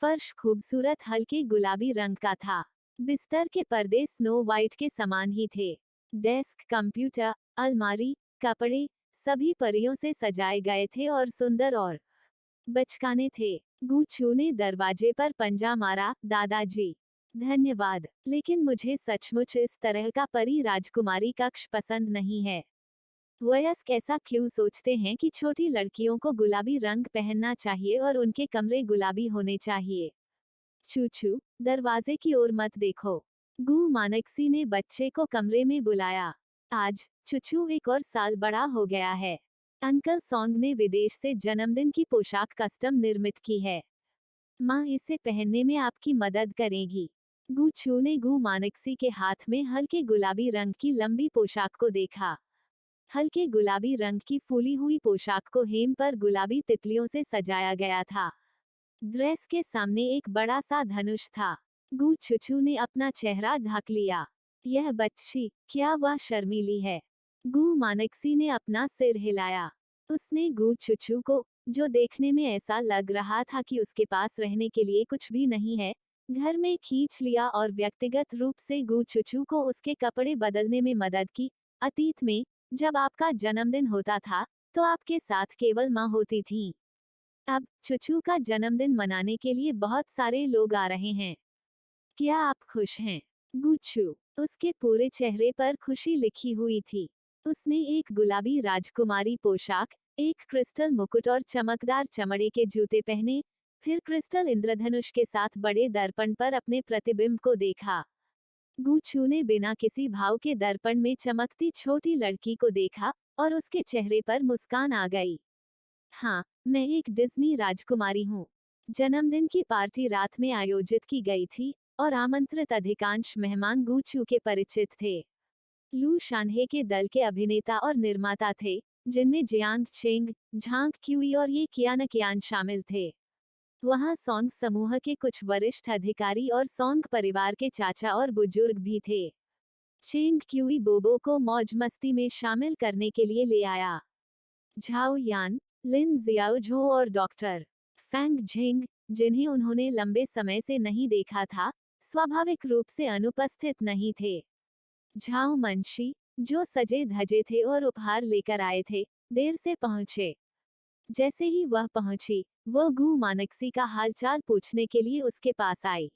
फर्श खूबसूरत हल्के गुलाबी रंग का था। बिस्तर के पर्दे स्नो वाइट के समान ही थे। डेस्क, कंप्यूटर, अलमारी, कपड़े सभी परियों से सजाए गए थे और सुंदर और बचकाने थे। गूचू ने दरवाजे पर पंजा मारा, दादाजी धन्यवाद, लेकिन मुझे सचमुच इस तरह का परी राजकुमारी कक्ष पसंद नहीं है। वयस्क ऐसा क्यों सोचते हैं कि छोटी लड़कियों को गुलाबी रंग पहनना चाहिए और उनके कमरे गुलाबी होने चाहिए। चूचू, दरवाजे की ओर मत देखो। गु मानक्सी ने बच्चे को कमरे में बुलाया। आज चूचू 1 और साल बड़ा हो गया है। अंकल सोंग ने विदेश से जन्मदिन की पोशाक कस्टम निर्मित की है। माँ इसे पहनने में आपकी मदद करेगी। गूचू ने गु मानक्सी के हाथ में हल्के गुलाबी रंग की लंबी पोशाक को देखा। हल्के गुलाबी रंग की फूली हुई पोशाक को हेम पर गुलाबी तितलियों से सजाया गया था। ड्रेस के सामने एक बड़ा सा धनुष था। गु चुचू ने अपना चेहरा ढक लिया। यह बच्ची, क्या वह शर्मीली है? गु मानक्सी ने अपना सिर हिलाया। उसने गु चुचू को, जो देखने में ऐसा लग रहा था कि उसके पास रहने के लिए कुछ भी नहीं है, घर में खींच लिया और व्यक्तिगत रूप से गु चुचू को उसके कपड़े बदलने में मदद की। अतीत में जब आपका जन्मदिन होता था, तो आपके साथ केवल माँ होती थी। अब चुचू का जन्मदिन मनाने के लिए बहुत सारे लोग आ रहे हैं। क्या आप खुश हैं? गुच्चू, उसके पूरे चेहरे पर खुशी लिखी हुई थी। उसने एक गुलाबी राजकुमारी पोशाक, एक क्रिस्टल मुकुट और चमकदार चमड़े के जूते पहने, फिर क्रिस्टल इंद्रधनुष के साथ बड़े दर्पण पर अपने प्रतिबिंब को देखा। गुच्चू ने बिना किसी भाव के दर्पण में चमकती छोटी लड़की को देखा और उसके चेहरे पर मुस्कान आ गई। हाँ, मैं एक डिज्नी राजकुमारी हूँ। जन्मदिन की पार्टी रात में आयोजित की गई थी और आमंत्रित अधिकांश मेहमान गूचू के परिचित थे। लू शानहे के दल के अभिनेता और निर्माता थे, जिनमें जियांग चेंग, झांग क्यूई और ये कियान कियान शामिल थे। वहां सोंग समूह के कुछ वरिष्ठ अधिकारी और सोंग परिवार के चाचा और बुजुर्ग भी थे। चेंग क्यूई बोबो को मौज मस्ती में शामिल करने के लिए ले आया। झाओ यान, लिन जियाओझो और डॉक्टर फैंग झिंग, जिन्हें उन्होंने लंबे समय से नहीं देखा था, स्वाभाविक रूप से अनुपस्थित नहीं थे। झाओ मंशी, जो सजे धजे थे और उपहार लेकर आए थे, देर से पहुंचे। जैसे ही वह पहुंची, वो गु मानक्सी का हालचाल पूछने के लिए उसके पास आई।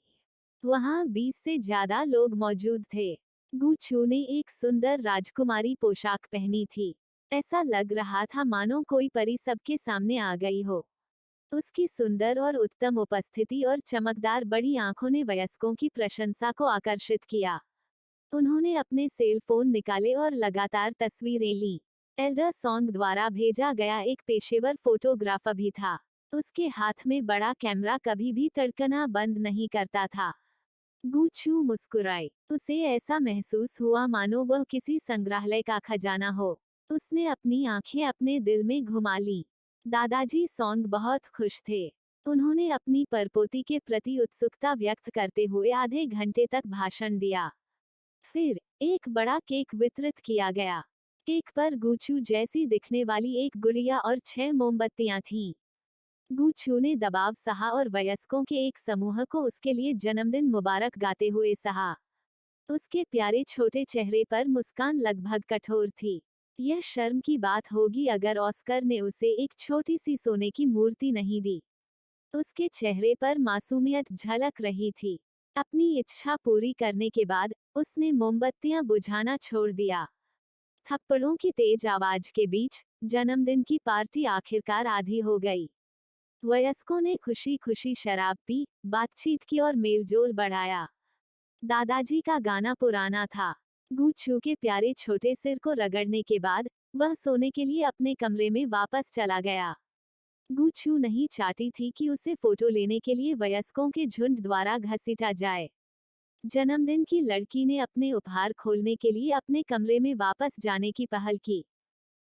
वहां 20 से ज्यादा लोग मौजूद थे। गु चू ने एक सुंदर राजकुमारी पोशाक पहनी थी। ऐसा लग रहा था मानो कोई परी सबके सामने आ गई हो। उसकी सुंदर और उत्तम उपस्थिति और चमकदार बड़ी आंखों ने वयस्कों की प्रशंसा को आकर्षित किया। उन्होंने अपने सेल फोन निकाले और लगातार तस्वीरें लीं। एल्डर सॉन्ग द्वारा भेजा गया एक पेशेवर फोटोग्राफर भी था। उसके हाथ में बड़ा कैमरा कभी भी तड़कना बंद नहीं करता था। गु चू मुस्कुराई। उसे ऐसा महसूस हुआ मानो वह किसी संग्रहालय का खजाना हो। उसने अपनी आंखें अपने दिल में घुमा लीं। दादाजी सॉन्ग बहुत खुश थे। उन्होंने अपनी परपोती के प्रति उत्सुकता व्यक्त करते हुए आधे घंटे तक भाषण दिया। फिर एक बड़ा केक वितरित किया गया। केक पर गुचू जैसी दिखने वाली एक गुड़िया और 6 मोमबत्तियां थीं। गुचू ने दबाव सहा और वयस्कों के एक समूह को उसके लिए जन्मदिन मुबारक गाते हुए सहा। उसके प्यारे छोटे चेहरे पर मुस्कान लगभग कठोर थी। यह शर्म की बात होगी अगर ऑस्कर ने उसे एक छोटी सी सोने की मूर्ति नहीं दी। उसके चेहरे पर मासूमियत झलक रही थी। अपनी इच्छा पूरी करने के बाद उसने मोमबत्तियां बुझाना छोड़ दिया। थप्पड़ों की तेज आवाज के बीच जन्मदिन की पार्टी आखिरकार आधी हो गई। वयस्कों ने खुशी खुशी शराब पी, बातचीत की और मेलजोल बढ़ाया। दादाजी का गाना पुराना था। गुच्छू के प्यारे छोटे सिर को रगड़ने के बाद वह सोने के लिए अपने कमरे में वापस चला गया। गुच्छू नहीं चाहती थी कि उसे फोटो लेने के लिए वयस्कों के झुंड द्वारा घसीटा जाए। जन्मदिन की लड़की ने अपने उपहार खोलने के लिए अपने कमरे में वापस जाने की पहल की।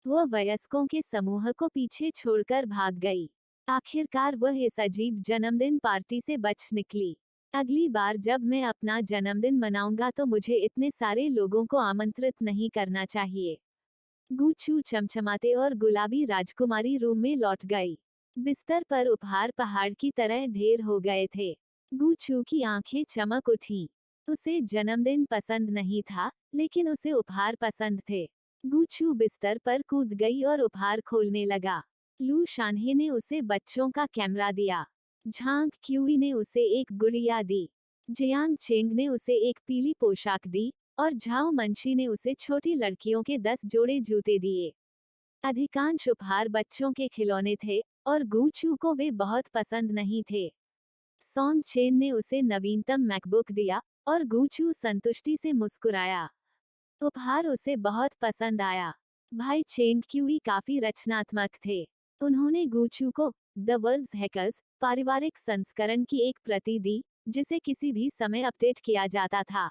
वह वयस्कों के समूह को पीछे छोड़कर भाग गई। आखिरकार वह इस अजीब जन्मदिन पार्टी से बच निकली। अगली बार जब मैं अपना जन्मदिन मनाऊंगा तो मुझे इतने सारे लोगों को आमंत्रित नहीं करना चाहिए। गुच्छू चमचमाते और गुलाबी राजकुमारी रूम में लौट गई। बिस्तर पर उपहार पहाड़ की तरह ढेर हो गए थे। गुच्छू की आंखें चमक उठीं। उसे जन्मदिन पसंद नहीं था, लेकिन उसे उपहार पसंद थे। गुच्छू बिस्तर पर कूद गई और उपहार खोलने लगा। लू शान्हे ने उसे बच्चों का कैमरा दिया। झांग क्यूई ने उसे एक गुड़िया दी। जियांग चेंग ने उसे एक पीली पोशाक दी और झाओ मंशी ने उसे छोटी लड़कियों के 10 जोड़े जूते दिए। अधिकांश उपहार बच्चों के खिलौने थे और गुच्छू को वे बहुत पसंद नहीं थे। सॉन्ग चेन ने उसे नवीनतम मैकबुक दिया और गुच्छू संतुष्टि से मुस्कुराया। उपहार उसे बहुत पसंद आया। भाई चेंग क्यूई काफी रचनात्मक थे। उन्होंने गुच्छू को द वर्ल्ड्स हैकर्स पारिवारिक संस्करण की एक प्रति दी, जिसे किसी भी समय अपडेट किया जाता था।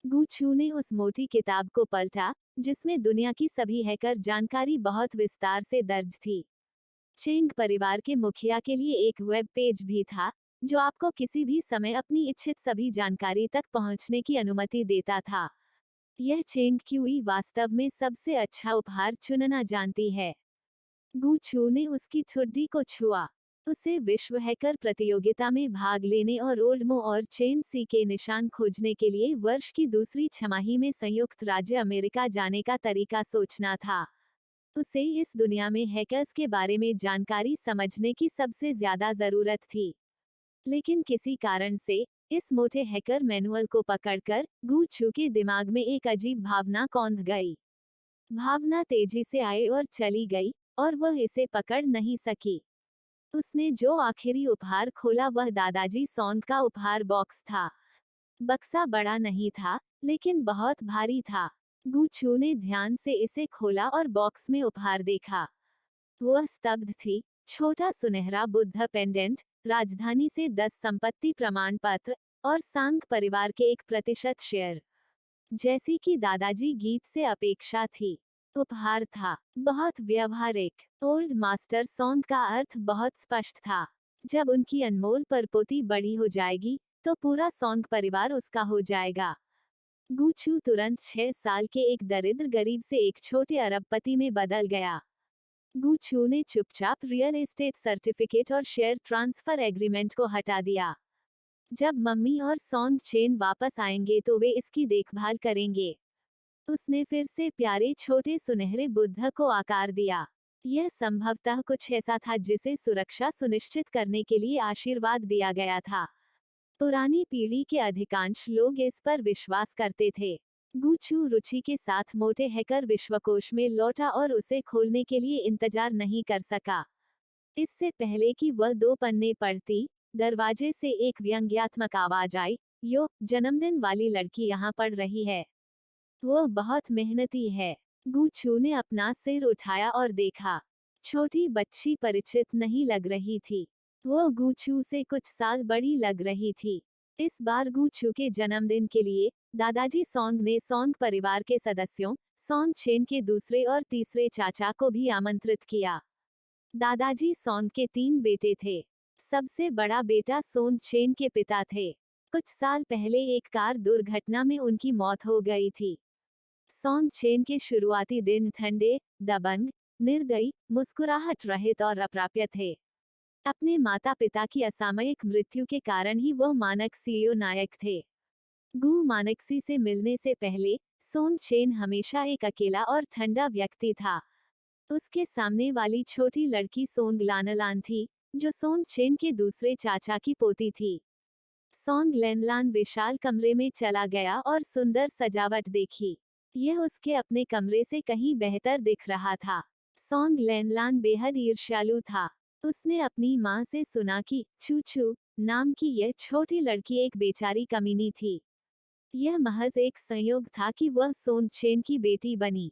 गुच्छू ने उस मोटी किताब को पलटा, जिसमें दुनिया की सभी हैकर जानकारी बहुत विस्तार से दर्ज थी। चेंग परिवार के मुखिया के लिए एक वेब पेज भी था, जो आपको किसी भी समय अपनी इच्छित सभी जानकारी तक पहुंचने की अनुमति देता था। यह चेंग क्यूई वास्तव में सबसे अच्छा उपहार चुनना जानती है। गुच्छू ने उसकी ठुड्डी को छुआ। उसे विश्व हैकर प्रतियोगिता में भाग लेने और ओल्डमो और चेन सी के निशान खोजने के लिए वर्ष की दूसरी छमाही में संयुक्त राज्य अमेरिका जाने का तरीका सोचना था। उसे इस दुनिया में हैकर्स के बारे में जानकारी समझने की सबसे ज्यादा जरूरत थी। लेकिन किसी कारण से इस मोटे हैकर मैनुअल को पकड़कर गुच्छू के दिमाग में एक अजीब भावना कौंध गई। भावना तेजी से आई और चली गई, और वह इसे पकड़ नहीं सकी। उसने जो आखिरी उपहार खोला वह दादाजी सॉन्ग का उपहार बॉक्स था। बक्सा बड़ा नहीं था, लेकिन बहुत भारी था। गुच्छू ने ध्यान से इसे खोला और बॉक्स में उपहार देखा। वह स्तब्ध थी। छोटा सुनहरा बुद्ध पेंडेंट, राजधानी से 10 संपत्ति प्रमाण पत्र और सांग परिवार के 1% शेयर, जैसी कि दादाजी गीत से अपेक्षा थी। उपहार था बहुत व्यवहारिक। ओल्ड मास्टर सॉन्ग का अर्थ बहुत स्पष्ट था। जब उनकी अनमोल परपोती बड़ी हो जाएगी, तो पूरा सॉन्ग परिवार उसका हो जाएगा। गुच्छू तुरंत 6 साल के एक दरिद्र गरीब से एक छोटे अरबपति में बदल गया। गूचू ने चुपचाप रियल एस्टेट सर्टिफिकेट और शेयर ट्रांसफर एग्रीमेंट को हटा दिया। जब मम्मी और सॉन्ग चेन वापस आएंगे तो वे इसकी देखभाल करेंगे। उसने फिर से प्यारे छोटे सुनहरे बुद्ध को आकार दिया। यह संभवतः कुछ ऐसा था जिसे सुरक्षा सुनिश्चित करने के लिए आशीर्वाद दिया गया था। पुरानी पीढ़ी के अधिकांश लोग इस पर विश्वास करते थे। गूचू रुचि के साथ मोटे हैकर विश्वकोश में लौटा और उसे खोलने के लिए इंतजार नहीं कर सका। इससे पहले कि वह 2 पन्ने पढ़ती, दरवाजे से एक व्यंग्यात्मक आवाज आई, यो, जन्मदिन वाली लड़की यहाँ पढ़ रही है। वो बहुत मेहनती है। गूचू ने अपना सिर उठाया और देखा। छोटी बच्ची परिचित नहीं लग रही थी। वो गूचू से कुछ साल बड़ी लग रही थी। इस बार गूचू के जन्मदिन के लिए दादाजी सॉन्ग ने सॉन्ग परिवार के सदस्यों, सॉन्ग चेन के दूसरे और तीसरे चाचा को भी आमंत्रित किया। दादाजी सॉन्ग के 3 बेटे थे। सबसे बड़ा बेटा सोन चेन के पिता थे। कुछ साल पहले एक कार दुर्घटना में उनकी मौत हो गई थी। सॉन्ग चेन के शुरुआती दिन ठंडे, दबंग, निर्दयी, मुस्कुराहट रहित और अप्राप्य थे। अपने माता पिता की असामयिक मृत्यु के कारण ही वह मानकसीय नायक थे। गू मानकसी से मिलने से पहले सोन चेन हमेशा एक अकेला और ठंडा व्यक्ति था। उसके सामने वाली छोटी लड़की सोंग लानलान थी, जो सोन चेन के दूसरे चाचा की पोती थी। सोंग लेनलान विशाल कमरे में चला गया और सुंदर सजावट देखी। यह उसके अपने कमरे से कहीं बेहतर दिख रहा था। सोंग लेनलान बेहद ईर्ष्यालु था। उसने अपनी माँ से सुना कि चूचू नाम की यह छोटी लड़की एक बेचारी कमीनी थी। यह महज एक संयोग था कि वह सोन चेन की बेटी बनी।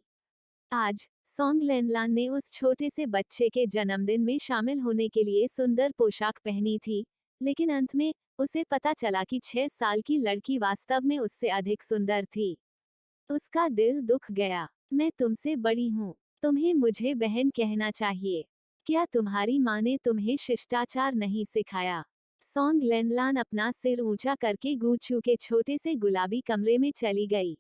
आज सोंग लेनलान ने उस छोटे से बच्चे के जन्मदिन में शामिल होने के लिए सुंदर पोशाक पहनी थी, लेकिन अंत में उसे पता चला कि 6 साल की लड़की वास्तव में उससे अधिक सुंदर थी। उसका दिल दुख गया। मैं तुमसे बड़ी हूँ। तुम्हें मुझे बहन कहना चाहिए। क्या तुम्हारी माँ ने तुम्हें शिष्टाचार नहीं सिखाया? सोंग लेनलान अपना सिर ऊंचा करके गूचू के छोटे से गुलाबी कमरे में चली गई।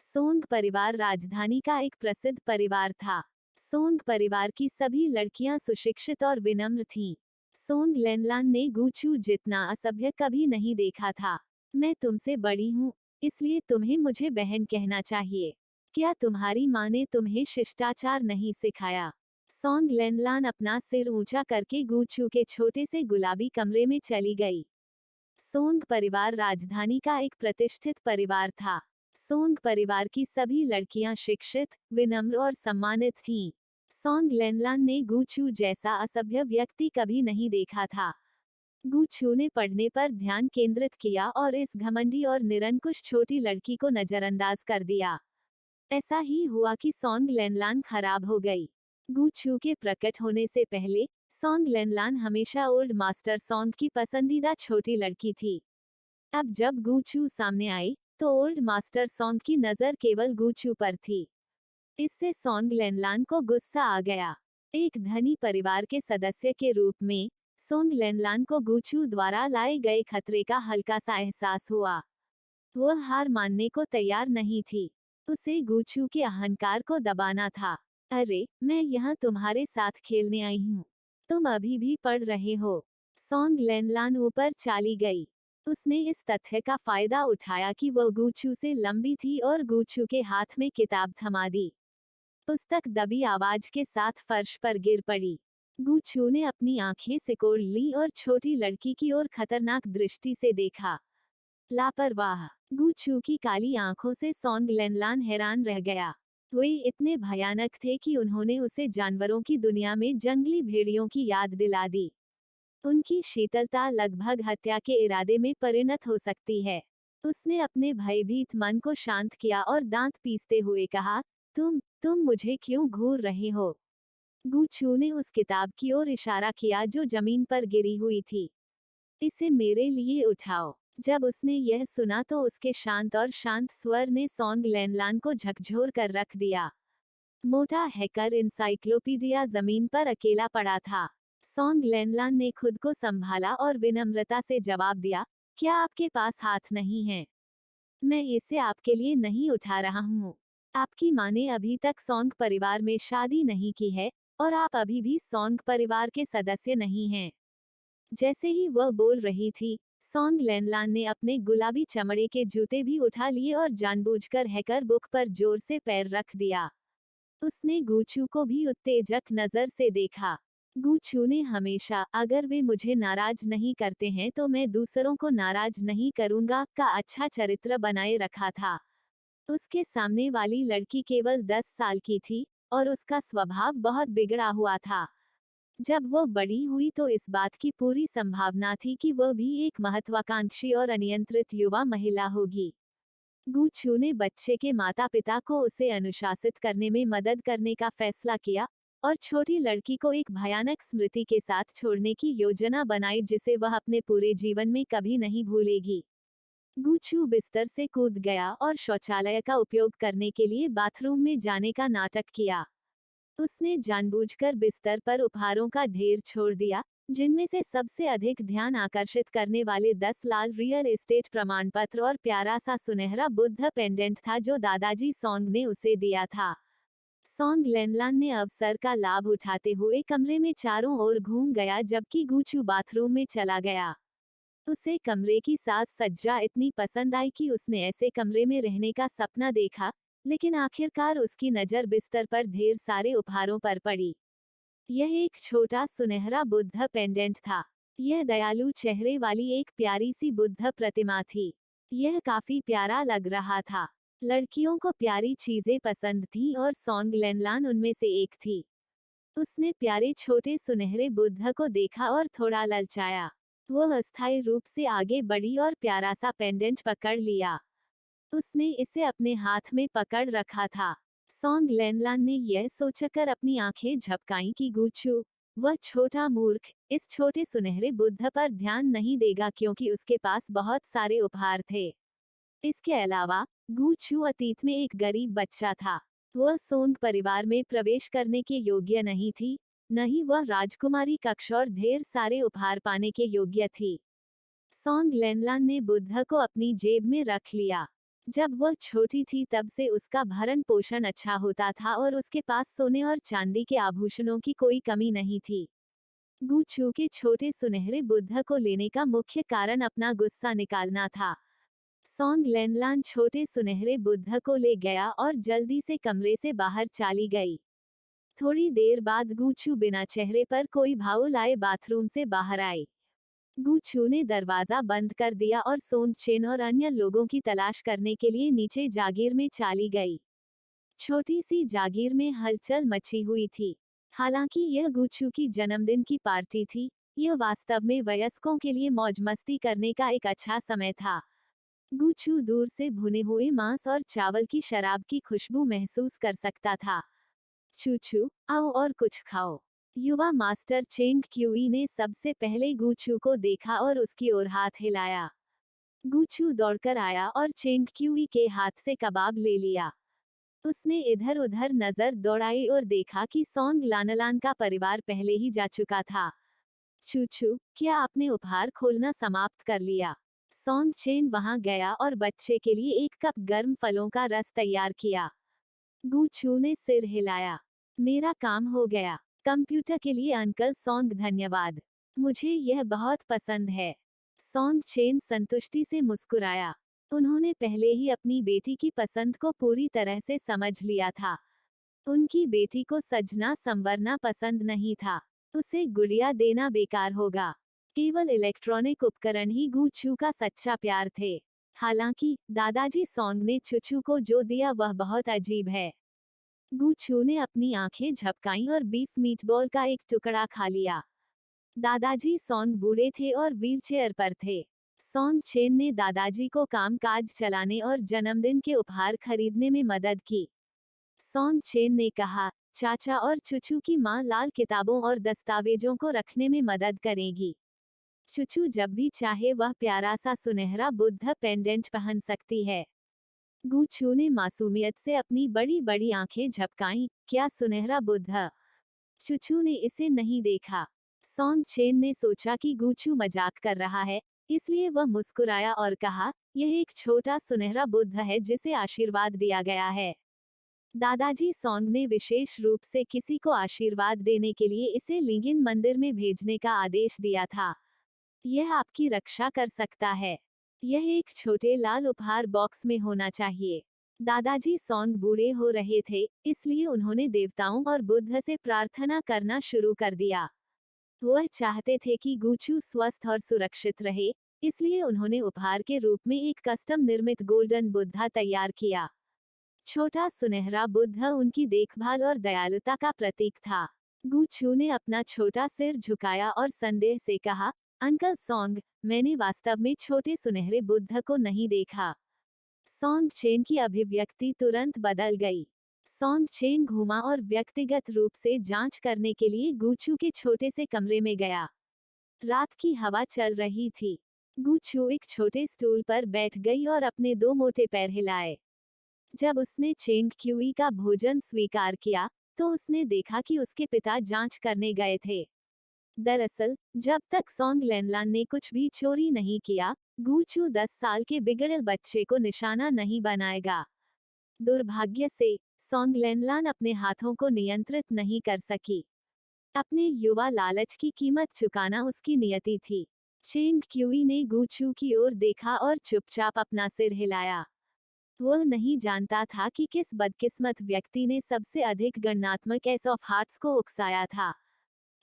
सोंग परिवार राजधानी का एक प्रसिद्ध परिवार था। सोंग परिवार की सभी लड़कियां सुशिक्षित और विनम्र थीं। सोंग लेनलान ने गूचू जितना असभ्य कभी नहीं देखा था। मैं तुमसे बड़ी हूँ, इसलिए तुम्हें मुझे बहन कहना चाहिए। क्या तुम्हारी माँ ने तुम्हें शिष्टाचार नहीं सिखाया? सोंग लेनलान अपना सिर ऊंचा करके गूचू के छोटे से गुलाबी कमरे में चली गई। सोंग परिवार राजधानी का एक प्रतिष्ठित परिवार था। सोंग परिवार की सभी लड़कियां शिक्षित, विनम्र और सम्मानित थीं। सोंग लेनलान ने गूचू जैसा असभ्य व्यक्ति कभी नहीं देखा था। गूचू ने पढ़ने पर ध्यान केंद्रित किया और इस घमंडी और निरंकुश छोटी लड़की को नजरअंदाज कर दिया। ऐसा ही हुआ कि सोंग लेनलान खराब हो गई। गूचू के प्रकट होने से पहले सोंग लेनलान हमेशा ओल्ड मास्टर सोंग की पसंदीदा छोटी लड़की थी। अब जब गूचू सामने आई, तो ओल्ड मास्टर सोंग की नजर केवल गूचू पर थी। इससे सोंग लेनलान को गुस्सा आ गया। एक धनी परिवार के सदस्य के रूप में सोंग लेनलान को गूचू द्वारा लाए गए खतरे का हल्का सा एहसास हुआ। वह हार मानने को तैयार नहीं थी। उसे गूचू के अहंकार को दबाना था। अरे, मैं यहाँ तुम्हारे साथ खेलने आई हूँ। तुम अभी भी पढ़ रहे हो। सोंग लेनलान ऊपर चली गई। उसने इस तथ्य का फायदा उठाया कि वह गूचू से लंबी थी और गूचू के हाथ में किताब थमा दी। पुस्तक दबी आवाज के साथ फर्श पर गिर पड़ी। गूचू ने अपनी आंखें सिकोड़ ली और छोटी लड़की की ओर खतरनाक दृष्टि से देखा। लापरवाह। गूचू की काली आंखों से सोंग लेनलान हैरान रह गया। वे इतने भयानक थे कि उन्होंने उसे जानवरों की दुनिया में जंगली भेड़ियों की याद दिला दी। उनकी शीतलता लगभग हत्या के इरादे में परिणत हो सकती है। उसने अपने भयभीत मन को शांत किया और दांत पीसते हुए कहा, तुम मुझे क्यों घूर रहे हो? गूचू ने उस किताब की ओर इशारा किया जो जमीन पर गिरी हुई थी। इसे मेरे लिए उठाओ। जब उसने यह सुना तो उसके शांत और शांत स्वर ने सोंग लेनलान को झकझोर कर रख दिया। मोटा हैकर इंसाइक्लोपीडिया जमीन पर अकेला पड़ा था। सोंग लेनलान ने खुद को संभाला और विनम्रता से जवाब दिया, क्या आपके पास हाथ नहीं है? मैं इसे आपके लिए नहीं उठा रहा हूँ। आपकी माँ ने अभी तक सोंग परिवार में शादी नहीं की है, और आप अभी भी सॉन्ग परिवार के सदस्य नहीं हैं। जैसे ही वह बोल रही थी, सॉन्ग लेनलान ने अपने गुलाबी चमड़े के जूते भी उठा लिए और जानबूझकर हैकर बुक पर जोर से पैर रख दिया। उसने गूचू को भी उत्तेजक नजर से देखा। गूचू ने हमेशा "अगर वे मुझे नाराज नहीं करते हैं तो मैं दूसरों को नाराज नहीं करूंगा" का अच्छा चरित्र बनाए रखा था। उसके सामने वाली लड़की केवल 10 साल की थी और उसका स्वभाव बहुत बिगड़ा हुआ था। जब वो बड़ी हुई तो इस बात की पूरी संभावना थी कि वह भी एक महत्वाकांक्षी और अनियंत्रित युवा महिला होगी। गूचू ने बच्चे के माता-पिता को उसे अनुशासित करने में मदद करने का फैसला किया और छोटी लड़की को एक भयानक स्मृति के साथ छोड़ने की योजना बनाई जिसे वह अपने पूरे जीवन में कभी नहीं भूलेगी। गूचू बिस्तर से कूद गया और शौचालय का उपयोग करने के लिए बाथरूम में जाने का नाटक किया। उसने जानबूझकर बिस्तर पर उपहारों का ढेर छोड़ दिया, जिनमें से सबसे अधिक ध्यान आकर्षित करने वाले 10 लाल रियल एस्टेट प्रमाण पत्र और प्यारा सा सुनहरा बुद्ध पेंडेंट था जो दादाजी सॉन्ग ने उसे दिया था। सॉन्ग लेनलान ने अवसर का लाभ उठाते हुए कमरे में चारों ओर घूम गया जबकि गूचू बाथरूम में चला गया। उसे कमरे की साज सज्जा इतनी पसंद आई कि उसने ऐसे कमरे में रहने का सपना देखा, लेकिन आखिरकार उसकी नज़र बिस्तर पर ढेर सारे उपहारों पर पड़ी। यह एक छोटा सुनहरा बुद्ध पेंडेंट था। यह दयालु चेहरे वाली एक प्यारी सी बुद्ध प्रतिमा थी। यह काफी प्यारा लग रहा था। लड़कियों को प्यारी चीजें पसंद थीं और सॉन्ग लेनलान उनमें से एक थी। उसने प्यारे छोटे सुनहरे बुद्ध को देखा और थोड़ा ललचाया। वह अस्थायी रूप से आगे बढ़ी और प्यारा सा पेंडेंट पकड़ लिया। उसने इसे अपने हाथ में पकड़ रखा था। सॉन्ग लेनलान ने यह सोचकर अपनी आंखें झपकाईं कि गूचू, वह छोटा मूर्ख, इस छोटे सुनहरे बुद्ध पर ध्यान नहीं देगा क्योंकि उसके पास बहुत सारे उपहार थे। इसके अलावा, गूचू अतीत में एक गरीब बच्चा था। वह सोंग परिवार में प्रवेश करने के योग्य नहीं थी, न ही वह राजकुमारी कक्ष और ढेर सारे उपहार पाने के योग्य थी। सॉन्ग लेनलान ने बुद्ध को अपनी जेब में रख लिया। जब वह छोटी थी तब से उसका भरण पोषण अच्छा होता था और उसके पास सोने और चांदी के आभूषणों की कोई कमी नहीं थी। गूचू के छोटे सुनहरे बुद्ध को लेने का मुख्य कारण अपना गुस्सा निकालना था। सॉन्ग लेनलान छोटे सुनहरे बुद्ध को ले गया और जल्दी से कमरे से बाहर चली गई। थोड़ी देर बाद गूचू बिना चेहरे पर कोई भाव लाए बाथरूम से बाहर आई। गूचू ने दरवाजा बंद कर दिया और सोंग चेन और अन्य लोगों की तलाश करने के लिए नीचे जागीर में चली गई। छोटी सी जागीर में हलचल मची हुई थी। हालांकि यह गूचू की जन्मदिन की पार्टी थी, यह वास्तव में वयस्कों के लिए मौज मस्ती करने का एक अच्छा समय था। गूचू दूर से भुने हुए मांस और चावल की शराब की खुशबू महसूस कर सकता था। चूचू, आओ और कुछ खाओ। युवा मास्टर चेंग क्यूई ने सबसे पहले गूचू को देखा और उसकी ओर हाथ हिलाया। गूचू दौड़कर आया और चेंग क्यूई के हाथ से कबाब ले लिया। उसने इधर उधर नजर दौड़ाई और देखा कि सॉन्ग लानलान का परिवार पहले ही जा चुका था। चूचू, क्या आपने उपहार खोलना समाप्त कर लिया? सॉन्ग चेन वहां गया और बच्चे के लिए एक कप गर्म फलों का रस तैयार किया। गूचू ने सिर हिलाया। मेरा काम हो गया। कंप्यूटर के लिए अंकल सॉन्ग, धन्यवाद। मुझे यह बहुत पसंद है। सॉन्ग चेन संतुष्टि से मुस्कुराया। उन्होंने पहले ही अपनी बेटी की पसंद को पूरी तरह से समझ लिया था। उनकी बेटी को सजना संवरना पसंद नहीं था। उसे गुड़िया देना बेकार होगा। केवल इलेक्ट्रॉनिक उपकरण ही गूचू का सच्चा प्यार थे। हालांकि दादाजी सॉन्ग ने चूचू को जो दिया वह बहुत अजीब है। गूचू ने अपनी आंखें झपकाईं और बीफ मीटबॉल का एक टुकड़ा खा लिया। दादाजी सॉन्ग बूढ़े थे और व्हीलचेयर पर थे। सॉन्ग चेन ने दादाजी को कामकाज चलाने और जन्मदिन के उपहार खरीदने में मदद की। सॉन्ग चेन ने कहा, चाचा और चूचू की माँ लाल किताबों और दस्तावेजों को रखने में मदद करेगी। चूचू जब भी चाहे वह प्यारा सा सुनहरा बुद्ध पेंडेंट पहन सकती है। गूचू ने मासूमियत से अपनी बड़ी बड़ी आंखें झपकाईं, क्या सुनहरा बुद्ध? चूचू ने इसे नहीं देखा। सॉन्ग चेन ने सोचा कि गूचू मजाक कर रहा है, इसलिए वह मुस्कुराया और कहा, यह एक छोटा सुनहरा बुद्ध है जिसे आशीर्वाद दिया गया है। दादाजी सोंग ने विशेष रूप से किसी को आशीर्वाद देने के लिए इसे लिंगिन मंदिर में भेजने का आदेश दिया था। यह आपकी रक्षा कर सकता है। यह एक छोटे लाल उपहार बॉक्स में होना चाहिए। दादाजी सोंग बूढ़े हो रहे थे, इसलिए उन्होंने देवताओं और बुद्ध से प्रार्थना करना शुरू कर दिया। वह चाहते थे कि गुचू स्वस्थ और सुरक्षित रहे, इसलिए उन्होंने उपहार के रूप में एक कस्टम निर्मित गोल्डन बुद्धा तैयार किया। छोटा सुनहरा बुद्ध उनकी देखभाल और दयालुता का प्रतीक था। गुचू ने अपना छोटा सिर झुकाया और संदेह से कहा, अंकल सोंग, मैंने वास्तव में छोटे सुनहरे बुद्ध को नहीं देखा। सोंग चेन की अभिव्यक्ति तुरंत बदल गई। सोंग चेन घूमा और व्यक्तिगत रूप से जांच करने के लिए गुचू के छोटे से कमरे में गया। रात की हवा चल रही थी। गुचू एक छोटे स्टूल पर बैठ गई और अपने दो मोटे पैर हिलाए। जब उसने चेंग क्यूई का भोजन स्वीकार किया, तो उसने देखा कि उसके पिता जांच करने गए थे। दरअसल, जब तक सोंग लेनलान ने कुछ भी चोरी नहीं किया, गुचू 10 साल के बिगड़ेल बच्चे को निशाना नहीं बनाएगा। दुर्भाग्य से, सोंग लेनलान अपने हाथों को नियंत्रित नहीं कर सकी। अपने युवा लालच की कीमत चुकाना उसकी नियति थी। चेंग क्यूई ने गुचू की ओर देखा और चुपचाप अपना सिर हिलाया। वह नहीं जानता था कि किस बदकिस्मत व्यक्ति ने सबसे अधिक गणनात्मक एस ऑफ हार्ट्स को उकसाया था।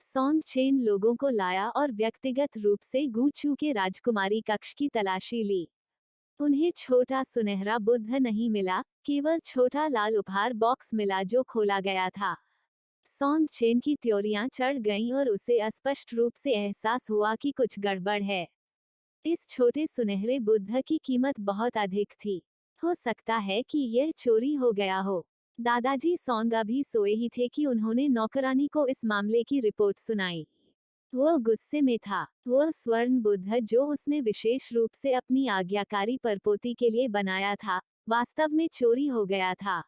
सोंग चेन लोगों को लाया और व्यक्तिगत रूप से गुचू के राजकुमारी कक्ष की तलाशी ली। उन्हें छोटा सुनहरा बुद्ध नहीं मिला, केवल छोटा लाल उपहार बॉक्स मिला जो खोला गया था। सोंग चेन की त्योरियां चढ़ गईं और उसे अस्पष्ट रूप से एहसास हुआ कि कुछ गड़बड़ है। इस छोटे सुनहरे बुद्ध की कीमत बहुत अधिक थी। हो सकता है कि यह चोरी हो गया हो। दादाजी सोंग अभी सोए ही थे कि उन्होंने नौकरानी को इस मामले की रिपोर्ट सुनाई। वह गुस्से में था। वह स्वर्ण बुद्ध जो उसने विशेष रूप से अपनी आज्ञाकारी परपोती के लिए बनाया था, वास्तव में चोरी हो गया था।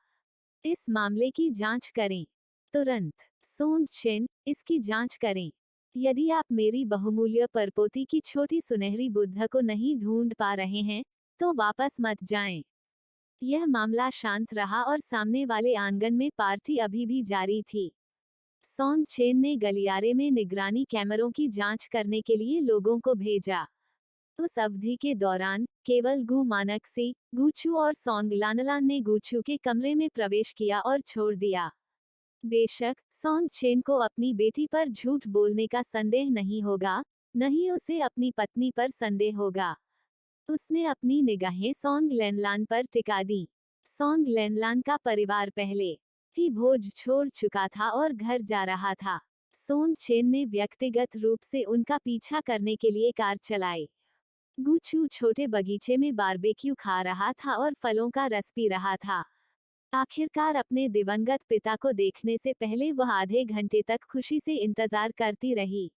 इस मामले की जांच करें। तुरंत। सोंग चेन, इसकी जांच करें। यदि आप मेरी बहुमूल्य परपोती की छोटी सुनहरी बुद्ध को नहीं ढूंढ पा रहे हैं, तो वापस मत जाएं। यह मामला शांत रहा और सामने वाले आंगन में पार्टी अभी भी जारी थी। सोंग चेन ने गलियारे में निगरानी कैमरों की जांच करने के लिए लोगों को भेजा। उस अवधि के दौरान, केवल गु मानक सी, गुचू और सोंग लानलान ने गुचू के कमरे में प्रवेश किया और छोड़ दिया। बेशक, सोंग चेन को अपनी बेटी पर झूठ बोलने का संदेह नहीं होगा, नहीं उसे अपनी पत्नी पर संदेह होगा। उसने अपनी निगाहें सोंग लेनलान पर टिका दी। सोंग लेनलान का परिवार पहले ही भोज छोड़ चुका था और घर जा रहा था। सोंग चेन ने व्यक्तिगत रूप से उनका पीछा करने के लिए कार चलाई। गुचू छोटे बगीचे में बारबेक्यू खा रहा था और फलों का रस पी रहा था। आखिरकार अपने दिवंगत पिता को देखने से पहले वह आधे घंटे तक खुशी से इंतजार करती रही।